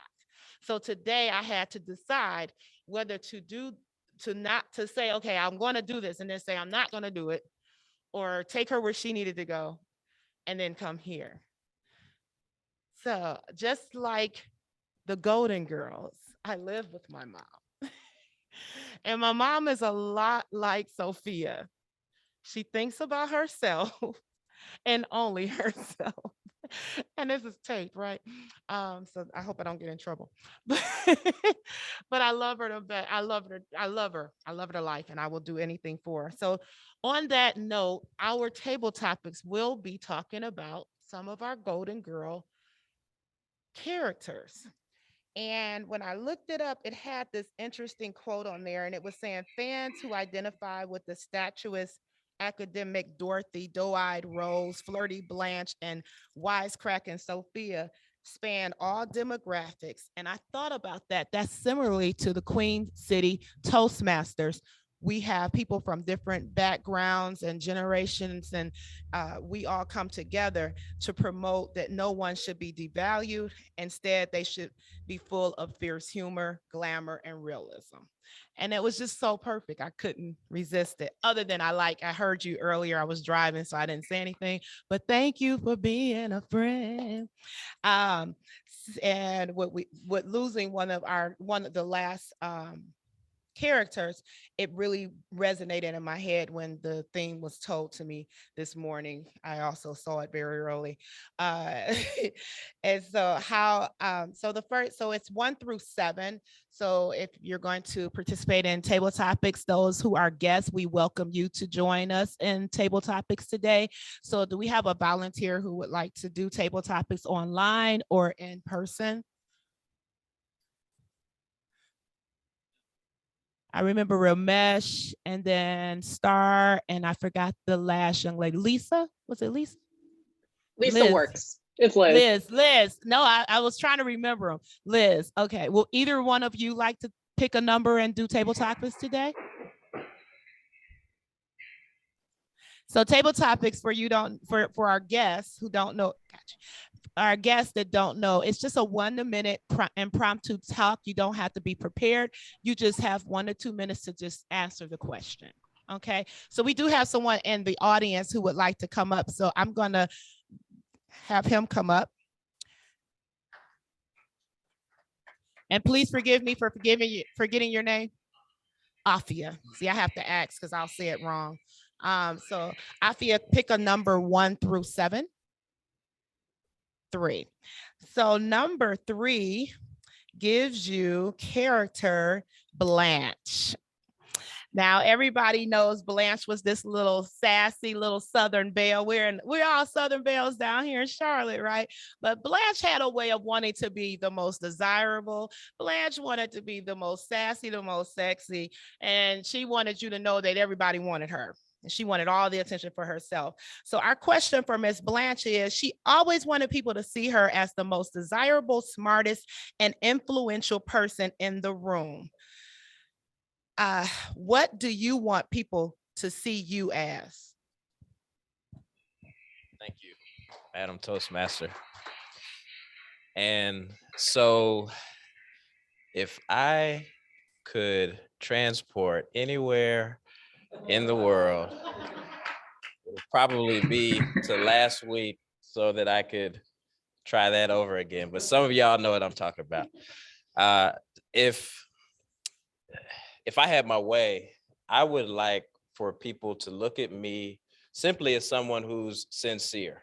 S15: So today I had to decide whether to say, okay, I'm going to do this, and then say I'm not going to do it, or take her where she needed to go and then come here. So just like the Golden Girls, I live with my mom. And my mom is a lot like Sophia. She thinks about herself and only herself. And this is tape, right? So I hope I don't get in trouble. But I love her to bed. I love her. I love her to life, and I will do anything for her. So on that note, our table topics will be talking about some of our Golden Girl characters. And when I looked it up, it had this interesting quote on there, and it was saying fans who identify with the statuesque academic Dorothy, doe-eyed Rose, flirty Blanche, and wisecracking Sophia span all demographics. And I thought about that. That's similarly to the Queen City Toastmasters. We have people from different backgrounds and generations, and we all come together to promote that no one should be devalued. Instead, they should be full of fierce humor, glamour, and realism. And it was just so perfect. I couldn't resist it. Other than I heard you earlier, I was driving, so I didn't say anything, but thank you for being a friend. And with losing one of the last characters, it really resonated in my head when the theme was told to me this morning. I also saw it very early. And so so it's 1 through 7. So if you're going to participate in table topics, those who are guests, we welcome you to join us in table topics today. So do we have a volunteer who would like to do table topics online or in person? I remember Ramesh and then Star, and I forgot the last young lady. Lisa, was it Lisa?
S6: Lisa
S15: Liz.
S6: works. It's Liz.
S15: Liz. No, I was trying to remember them. Liz. Okay. Will either one of you like to pick a number and do table topics today? So table topics for our guests who don't know. Gotcha. Our guests that don't know, it's just a 1 minute impromptu talk. You don't have to be prepared. You just have 1 or 2 minutes to just answer the question. Okay. So we do have someone in the audience who would like to come up. So I'm going to have him come up. And please forgive me for forgetting your name. Afia. See, I have to ask because I'll say it wrong. So Afia, pick a number 1 through 7. 3. So number 3 gives you character Blanche. Now everybody knows Blanche was this little sassy little Southern belle. We're all Southern belles down here in Charlotte, right? But Blanche had a way of wanting to be the most desirable. Blanche wanted to be the most sassy, the most sexy, and she wanted you to know that everybody wanted her. She wanted all the attention for herself. So our question for Miss Blanche is, she always wanted people to see her as the most desirable, smartest, and influential person in the room. What do you want people to see you as?
S9: Thank you, Madam Toastmaster. And so if I could transport anywhere in the world, it would probably be to last week so that I could try that over again. But some of y'all know what I'm talking about. If I had my way, I would like for people to look at me simply as someone who's sincere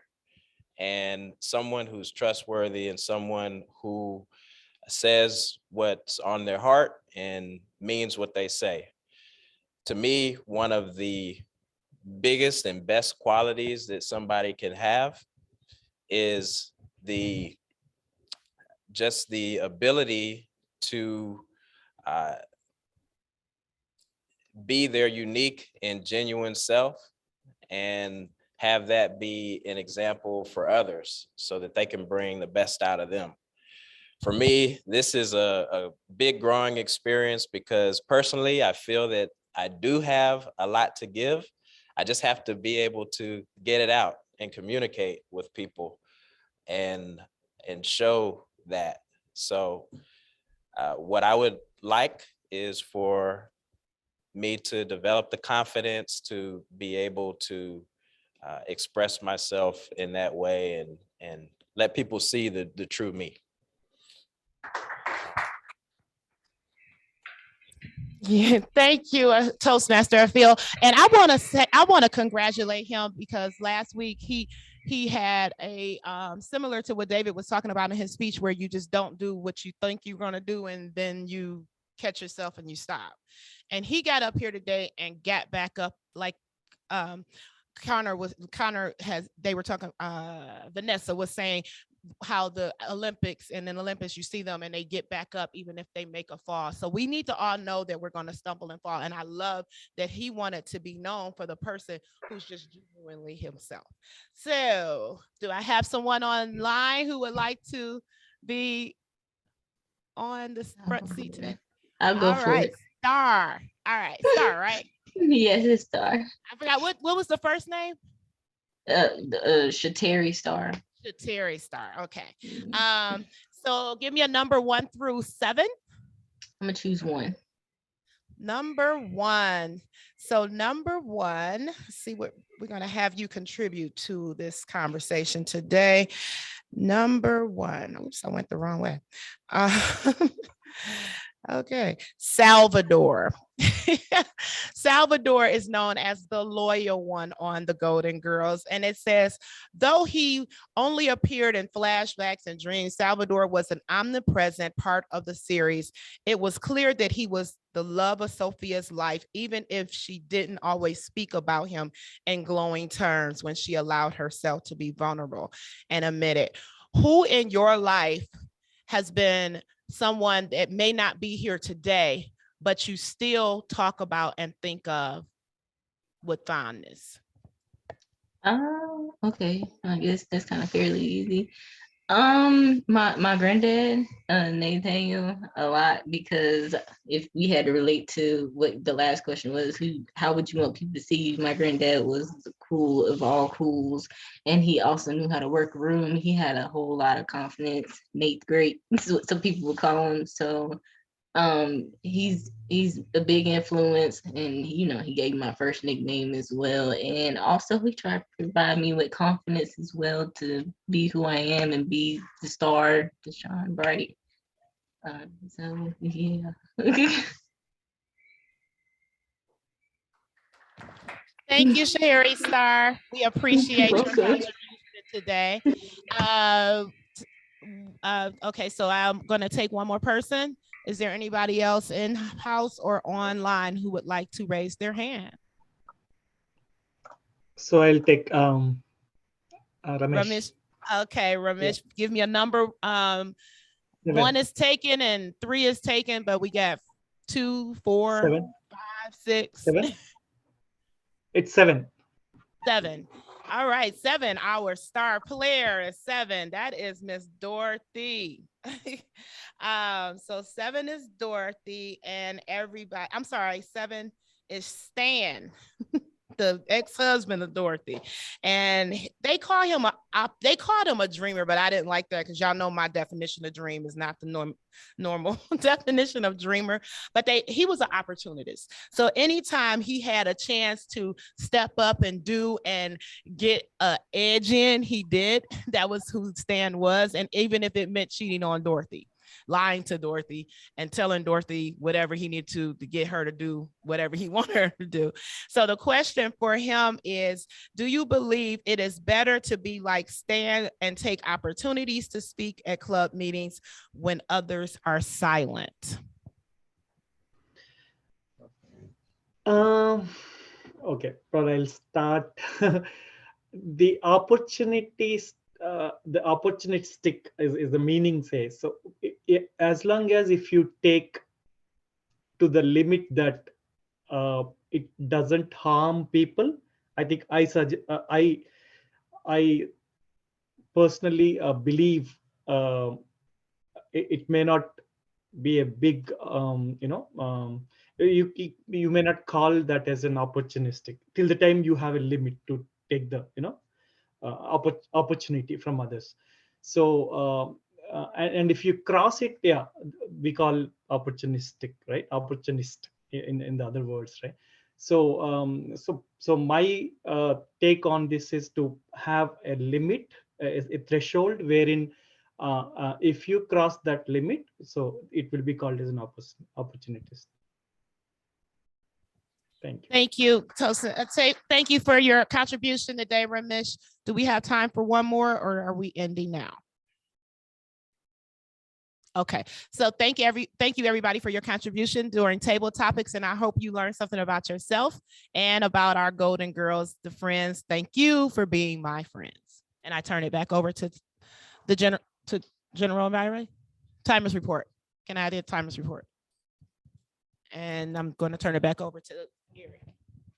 S9: and someone who's trustworthy and someone who says what's on their heart and means what they say. To me, one of the biggest and best qualities that somebody can have is just the ability to be their unique and genuine self and have that be an example for others so that they can bring the best out of them. For me, this is a big growing experience because personally, I feel that I do have a lot to give. I just have to be able to get it out and communicate with people and show that. So what I would like is for me to develop the confidence to be able to express myself in that way and let people see the true me.
S15: Yeah, thank you, Toastmaster Phil. And I want to congratulate him because last week he had a similar to what David was talking about in his speech, where you just don't do what you think you're going to do and then you catch yourself and you stop. And he got up here today and got back up like Vanessa was saying how the Olympics and in Olympics you see them and they get back up even if they make a fall. So we need to all know that we're going to stumble and fall. And I love that he wanted to be known for the person who's just genuinely himself. So do I have someone online who would like to be on the front seat today?
S5: I'll go for it.
S15: Star. All right, Star, right?
S5: Yes, it's Star.
S15: I forgot what was the first name?
S5: Shateri Star.
S15: Shateri Star. Okay. So give me a number 1 through 7.
S5: I'm gonna choose 1.
S15: Number 1. So number 1, let's see what we're gonna have you contribute to this conversation today. Number 1. Oops, I went the wrong way. Okay, Salvador. Salvador is known as the loyal one on the Golden Girls. And it says, though he only appeared in flashbacks and dreams, Salvador was an omnipresent part of the series. It was clear that he was the love of Sophia's life, even if she didn't always speak about him in glowing terms when she allowed herself to be vulnerable and admit it. Who in your life has been someone that may not be here today, but you still talk about and think of with fondness?
S5: Okay. I guess that's kind of fairly easy. My granddad, Nathaniel, a lot, because if we had to relate to what the last question was, how would you want people to see you? My granddad was the cool of all cools, and he also knew how to work a room. He had a whole lot of confidence. Nate's great. This is what some people would call him. So he's a big influence, and he gave me my first nickname as well, and also he tried to provide me with confidence as well to be who I am and be the star to shine bright. So yeah.
S15: Thank you, Sherry Star. We appreciate your contribution today. Okay, so I'm going to take one more person. Is there anybody else in house or online who would like to raise their hand?
S4: So I'll take Ramesh.
S15: Okay, Ramesh, give me a number. 1 is taken and 3 is taken, but we got 2, 4,
S4: 7.
S15: 5, 6.
S4: 7. It's 7.
S15: 7. All right, 7. Our star player is 7. That is Miss Dorothy. So 7 is Dorothy, and everybody. I'm sorry, 7 is Stan. the ex-husband of Dorothy, and they called him a dreamer, but I didn't like that because y'all know my definition of dream is not the normal definition of dreamer. But he was an opportunist. So anytime he had a chance to step up and do and get an edge in, he did. That was who Stan was, and even if it meant cheating on Dorothy, lying to Dorothy and telling Dorothy whatever he needed to get her to do whatever he wanted her to do. So the question for him is, do you believe it is better to be like Stan and take opportunities to speak at club meetings when others are silent?
S4: Okay, but I'll start. The opportunities, the opportunistic is the meaning says. So as long as if you take to the limit that it doesn't harm people, I think I personally believe it may not be a big you may not call that as an opportunistic till the time you have a limit to take the opportunity from others. So and if you cross it, yeah, we call opportunistic, right? Opportunist in the other words, right? So so my take on this is to have a limit, a threshold wherein if you cross that limit, so it will be called as an opportunist. Thank you.
S15: Thank you, Tosin. Thank you for your contribution today, Ramesh. Do we have time for one more, or are we ending now? Okay, so thank you everybody for your contribution during table topics, and I hope you learned something about yourself and about our Golden Girls, the friends. Thank you for being my friends. And I turn it back over to the General Evaluator. Timers report. Can I do a timers report? And I'm going to turn it back over to Gary.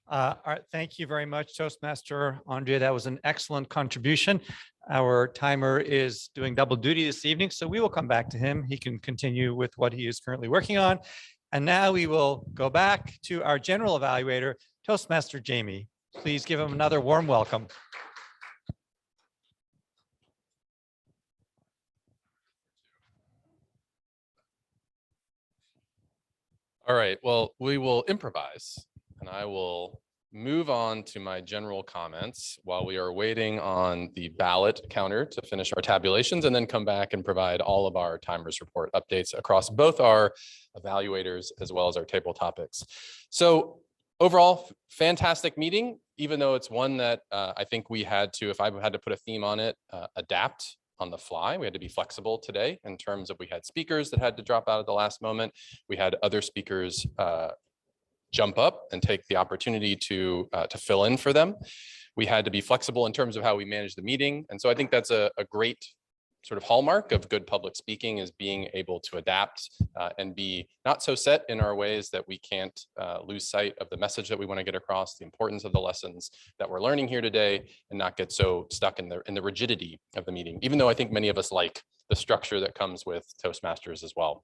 S7: All right, thank you very much, Toastmaster Andrea. That was an excellent contribution. Our timer is doing double duty this evening, so we will come back to him. He can continue with what he is currently working on. And now we will go back to our general evaluator, Toastmaster Jamie. Please give him another warm welcome.
S13: All right, well, we will improvise and I will move on to my general comments while we are waiting on the ballot counter to finish our tabulations, and then come back and provide all of our timers report updates across both our evaluators as well as our table topics. So overall, fantastic meeting, even though it's one that I think we had to, if I had to put a theme on it, adapt on the fly. We had to be flexible today in terms of we had speakers that had to drop out at the last moment. We had other speakers jump up and take the opportunity to fill in for them. We had to be flexible in terms of how we manage the meeting. And so I think that's a great sort of hallmark of good public speaking, is being able to adapt and be not so set in our ways that we can't lose sight of the message that we want to get across, the importance of the lessons that we're learning here today, and not get so stuck in the rigidity of the meeting, even though I think many of us like the structure that comes with Toastmasters as well.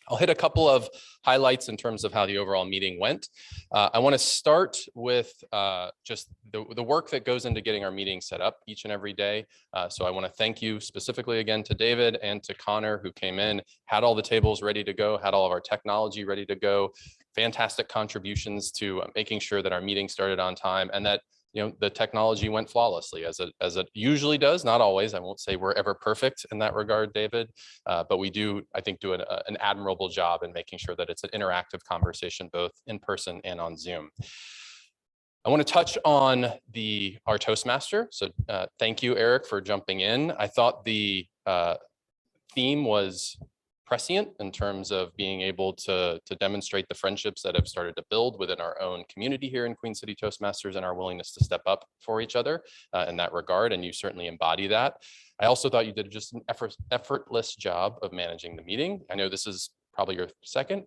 S13: I'll hit a couple of highlights in terms of how the overall meeting went. I want to start with just the work that goes into getting our meeting set up each and every day. So I want to thank you specifically again to David and to Connor, who came in, had all the tables ready to go, had all of our technology ready to go. Fantastic contributions to making sure that our meeting started on time and that the technology went flawlessly, as it usually does. Not always. I won't say we're ever perfect in that regard, David, but we do, I think, do an admirable job in making sure that it's an interactive conversation, both in person and on Zoom. I want to touch on our Toastmaster. So thank you, Eric, for jumping in. I thought the theme was prescient in terms of being able to demonstrate the friendships that have started to build within our own community here in Queen City Toastmasters, and our willingness to step up for each other in that regard. And you certainly embody that. I also thought you did just an effortless job of managing the meeting. I know this is probably your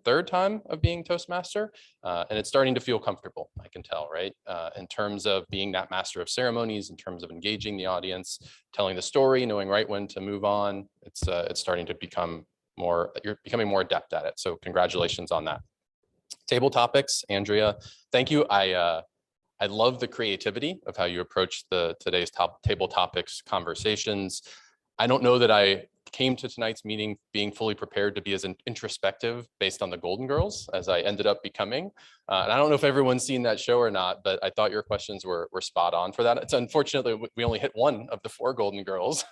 S13: third time of being Toastmaster, and it's starting to feel comfortable, I can tell, right? In terms of being that master of ceremonies, in terms of engaging the audience, telling the story, knowing right when to move on. It's starting to become you're becoming more adept at it. So congratulations on that. Table topics, Andrea, thank you. I I love the creativity of how you approach today's table topics conversations. I don't know that I came to tonight's meeting being fully prepared to be as introspective based on the Golden Girls as I ended up becoming. And I don't know if everyone's seen that show or not, but I thought your questions were spot on for that. It's unfortunately, we only hit one of the 4 Golden Girls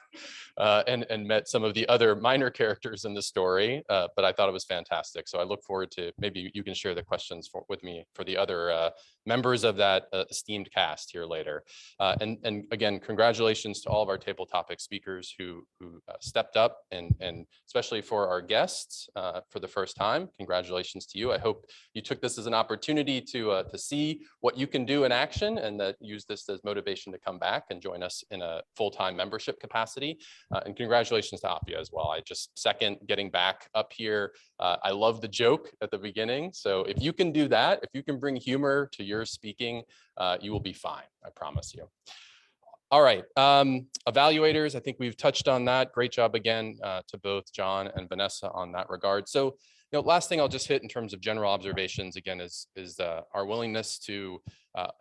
S13: and met some of the other minor characters in the story, but I thought it was fantastic. So I look forward to, maybe you can share the questions with me for the other members of that esteemed cast here later. And again, congratulations to all of our table topic speakers who stepped up, and especially for our guests for the first time. Congratulations to you. I hope you took this as an opportunity to see what you can do in action, and that use this as motivation to come back and join us in a full-time membership capacity. And congratulations to Afia as well. I just second getting back up here. I love the joke at the beginning. So if you can do that, if you can bring humor to your speaking, you will be fine. I promise you. All right, evaluators, I think we've touched on that. Great job again to both John and Vanessa on that regard. So, last thing I'll just hit in terms of general observations again is our willingness to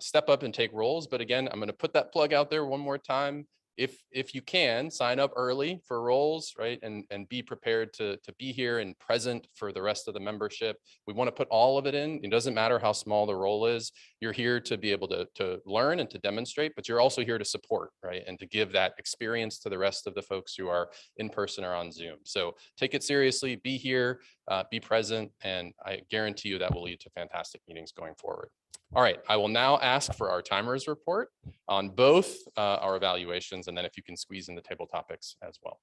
S13: step up and take roles. But again, I'm going to put that plug out there one more time. If you can, sign up early for roles, right? And be prepared to be here and present for the rest of the membership. We want to put all of it in. It doesn't matter how small the role is. You're here to be able to learn and to demonstrate, but you're also here to support, right? And to give that experience to the rest of the folks who are in person or on Zoom. So take it seriously, be here, be present, and I guarantee you that will lead to fantastic meetings going forward. All right, I will now ask for our timers report on both our evaluations, and then if you can squeeze in the table topics as well.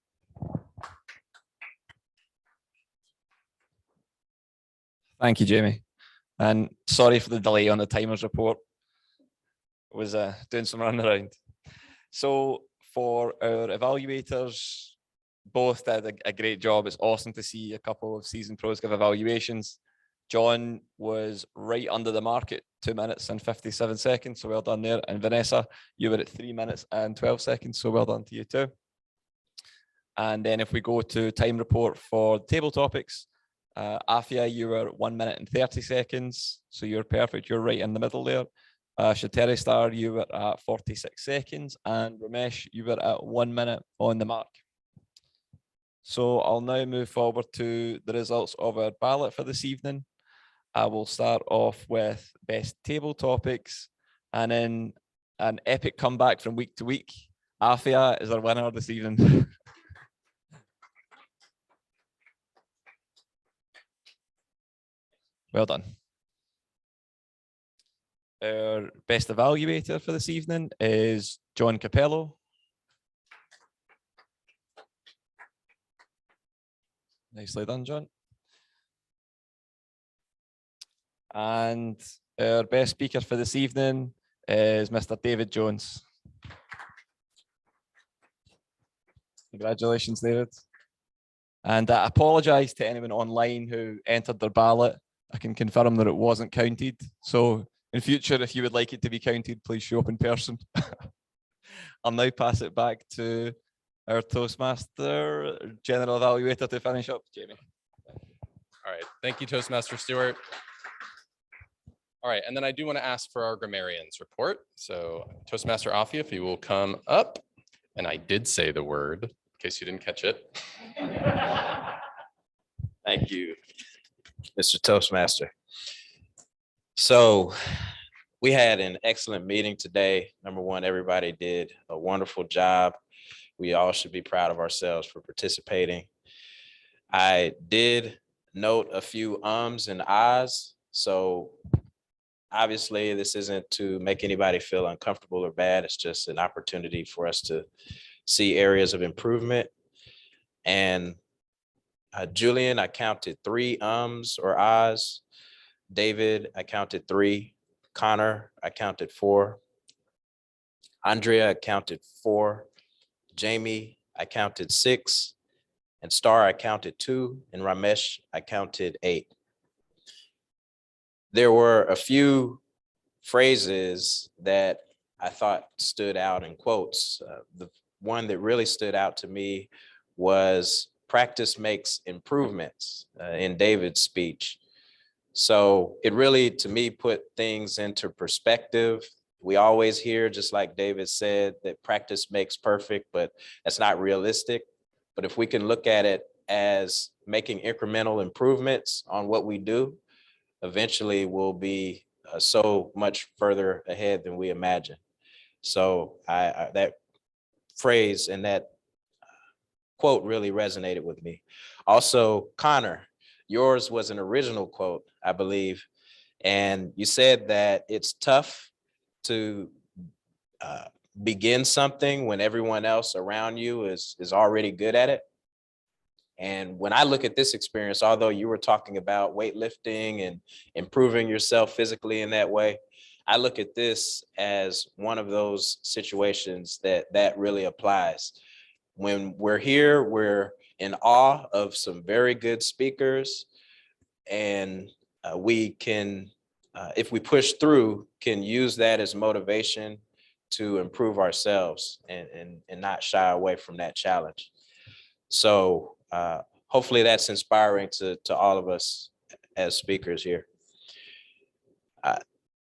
S10: Thank you, Jamie. And sorry for the delay on the timers report. I was doing some running around. So for our evaluators, both did a great job. It's awesome to see a couple of seasoned pros give evaluations. John was right under the mark at 2 minutes and 57 seconds, so well done there. And Vanessa, you were at 3 minutes and 12 seconds, so well done to you too. And then if we go to time report for table topics, Afia, you were 1 minute and 30 seconds, so you're perfect. You're right in the middle there. Shateri Star, you were at 46 seconds, and Ramesh, you were at 1 minute on the mark. So I'll now move forward to the results of our ballot for this evening. I will start off with best table topics, and in an epic comeback from week to week, Afia is our winner this evening. Well done. Our best evaluator for this evening is John Capello. Nicely done, John. And our best speaker for this evening is Mr. David Jones. Congratulations, David. And I apologise to anyone online who entered their ballot. I can confirm that it wasn't counted. So in future, if you would like it to be counted, please show up in person. I'll now pass it back to our Toastmaster, General Evaluator, to finish up. Jamie.
S13: All right, thank you, Toastmaster Stewart. All right, and then I do want to ask for our Grammarians report. So Toastmaster Afia, if you will come up, and I did say the word, in case you didn't catch it.
S9: Thank you, Mr. Toastmaster. So we had an excellent meeting today. Number one, everybody did a wonderful job. We all should be proud of ourselves for participating. I did note a few ums and ahs. So obviously this isn't to make anybody feel uncomfortable or bad. It's just an opportunity for us to see areas of improvement. And Julian, I counted 3 ums or ahs. David, I counted 3. Connor, I counted 4. Andrea, I counted 4. Jamie, I counted 6. And Star, I counted 2. And Ramesh, I counted 8. There were a few phrases that I thought stood out in quotes. The one that really stood out to me was practice makes improvements in David's speech. So it really, to me, put things into perspective we always hear, just like David said, that practice makes perfect, but that's not realistic. But if we can look at it as making incremental improvements on what we do, eventually we'll be so much further ahead than we imagine. So that phrase and that quote really resonated with me. Also, Connor, yours was an original quote, I believe. And you said that it's tough to begin something when everyone else around you is already good at it. And when I look at this experience, although you were talking about weightlifting and improving yourself physically in that way, I look at this as one of those situations that really applies. When we're here, we're in awe of some very good speakers, and we can, if we push through, can use that as motivation to improve ourselves and not shy away from that challenge. So hopefully that's inspiring to all of us as speakers here.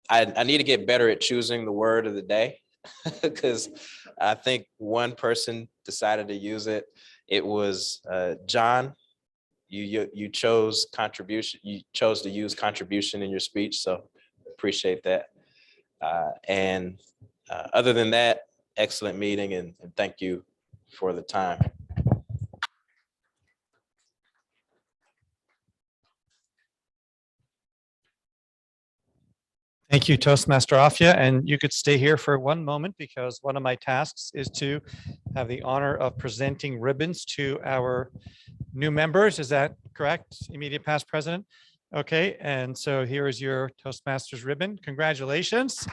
S9: I need to get better at choosing the word of the day because I think one person decided to use it. It was John. You chose contribution. You chose to use contribution in your speech, so appreciate that. And other than that, excellent meeting, and thank you for the time.
S7: Thank you, Toastmaster Afia. And you could stay here for one moment because one of my tasks is to have the honor of presenting ribbons to our new members. Is that correct? Immediate past president? Okay, and so here is your Toastmasters ribbon. Congratulations.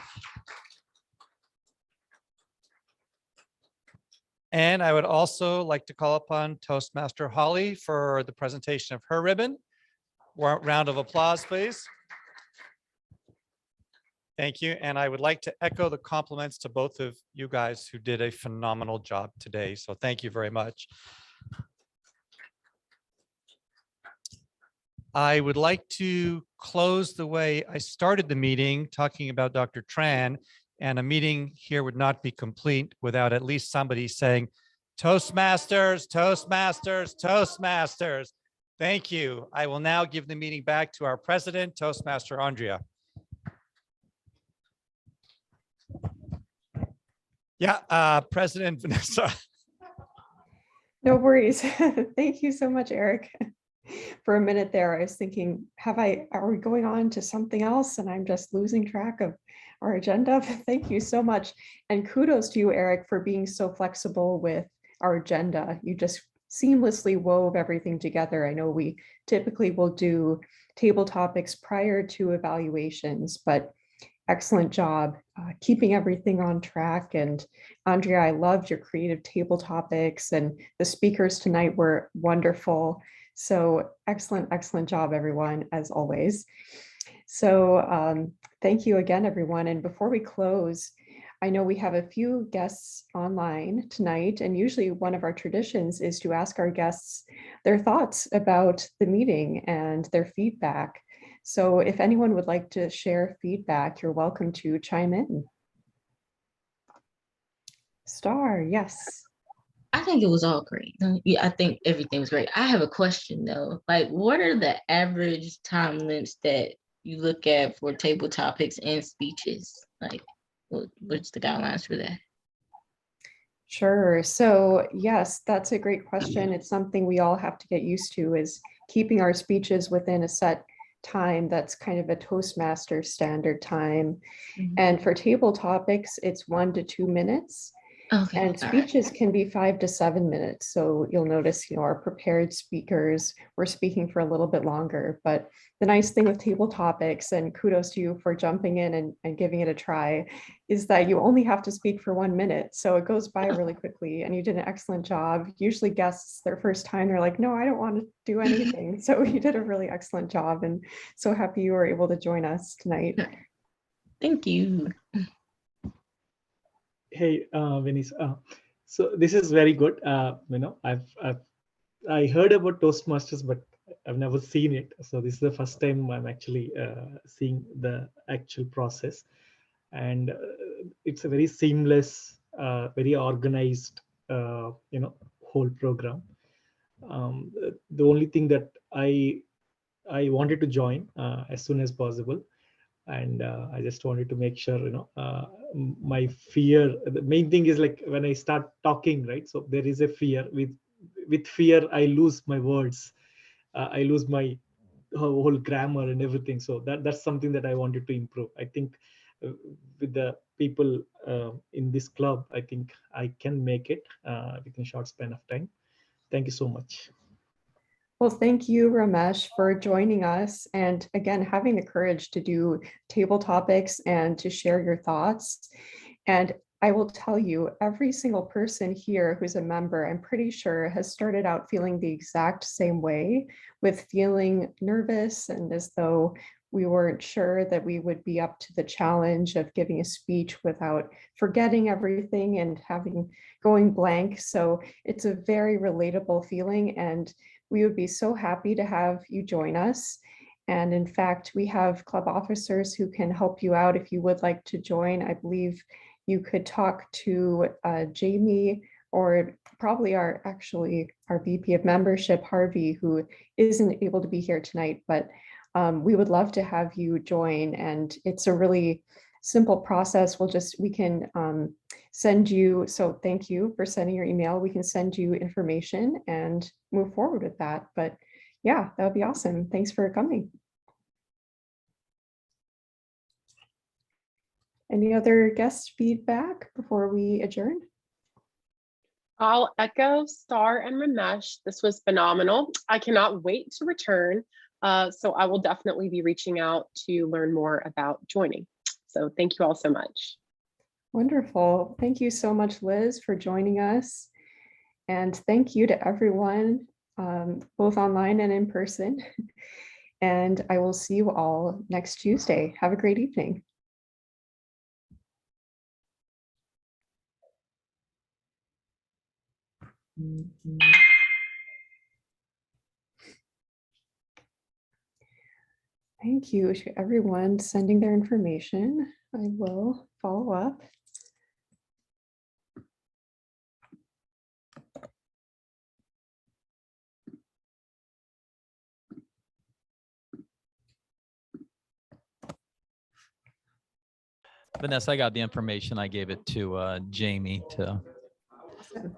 S7: And I would also like to call upon Toastmaster Holly for the presentation of her ribbon. Round of applause, please. Thank you. And I would like to echo the compliments to both of you guys who did a phenomenal job today. So thank you very much. I would like to close the way I started the meeting, talking about Dr. Tran, and a meeting here would not be complete without at least somebody saying, Toastmasters, Toastmasters, Toastmasters. Thank you. I will now give the meeting back to our president, Toastmaster Andrea. Yeah, President Vanessa.
S3: No worries. Thank you so much, Eric. For a minute there, I was thinking, are we going on to something else? And I'm just losing track of our agenda. Thank you so much. And kudos to you, Eric, for being so flexible with our agenda. You just seamlessly wove everything together. I know we typically will do table topics prior to evaluations, but excellent job keeping everything on track. And Andrea, I loved your creative table topics, and the speakers tonight were wonderful. So excellent job, everyone, as always. So thank you again, everyone. And before we close, I know we have a few guests online tonight, and usually one of our traditions is to ask our guests their thoughts about the meeting and their feedback. So if anyone would like to share feedback, you're welcome to chime in. Star, yes.
S5: I think it was all great. Yeah, I think everything was great. I have a question though. Like, what are the average time limits that you look at for table topics and speeches? Like, what's the guidelines for that?
S3: Sure. So yes, that's a great question. It's something we all have to get used to, is keeping our speeches within a set time that's kind of a Toastmaster standard time. Mm-hmm. And for table topics, it's 1 to 2 minutes. Okay. And speeches can be 5 to 7 minutes. So you'll notice, our prepared speakers were speaking for a little bit longer. But the nice thing with table topics, and kudos to you for jumping in and giving it a try, is that you only have to speak for 1 minute. So it goes by really quickly, and you did an excellent job. Usually guests, their first time, they're like, no, I don't want to do anything. So you did a really excellent job, and so happy you were able to join us tonight.
S5: Thank you.
S4: Hey, Venice. So this is very good. I heard about Toastmasters, but I've never seen it. So this is the first time I'm actually seeing the actual process. and it's a very seamless, very organized, whole program. The only thing that I wanted to join as soon as possible, and I just wanted to make sure, my fear. The main thing is like when I start talking, right? So there is a fear. With fear, I lose my words. I lose my whole grammar and everything. So that's something that I wanted to improve. I think with the people in this club, I think I can make it within a short span of time. Thank you so much.
S3: Well, thank you, Ramesh, for joining us and again, having the courage to do table topics and to share your thoughts. And I will tell you, every single person here who's a member, I'm pretty sure has started out feeling the exact same way, with feeling nervous and as though we weren't sure that we would be up to the challenge of giving a speech without forgetting everything and going blank. So it's a very relatable feeling, and we would be so happy to have you join us. And in fact, we have club officers who can help you out if you would like to join. I believe you could talk to Jamie, or probably our VP of membership, Harvey, who isn't able to be here tonight, but we would love to have you join. And it's a really simple process. We can send you, so thank you for sending your email. We can send you information and move forward with that. But yeah, that would be awesome. Thanks for coming. Any other guest feedback before we adjourn?
S6: I'll echo Star and Ramesh. This was phenomenal. I cannot wait to return. So I will definitely be reaching out to learn more about joining. So thank you all so much.
S3: Wonderful. Thank you so much, Liz, for joining us. And thank you to everyone, both online and in person. And I will see you all next Tuesday. Have a great evening. Thank you to everyone sending their information. I will follow up.
S11: Vanessa, I got the information. I gave it to Jamie to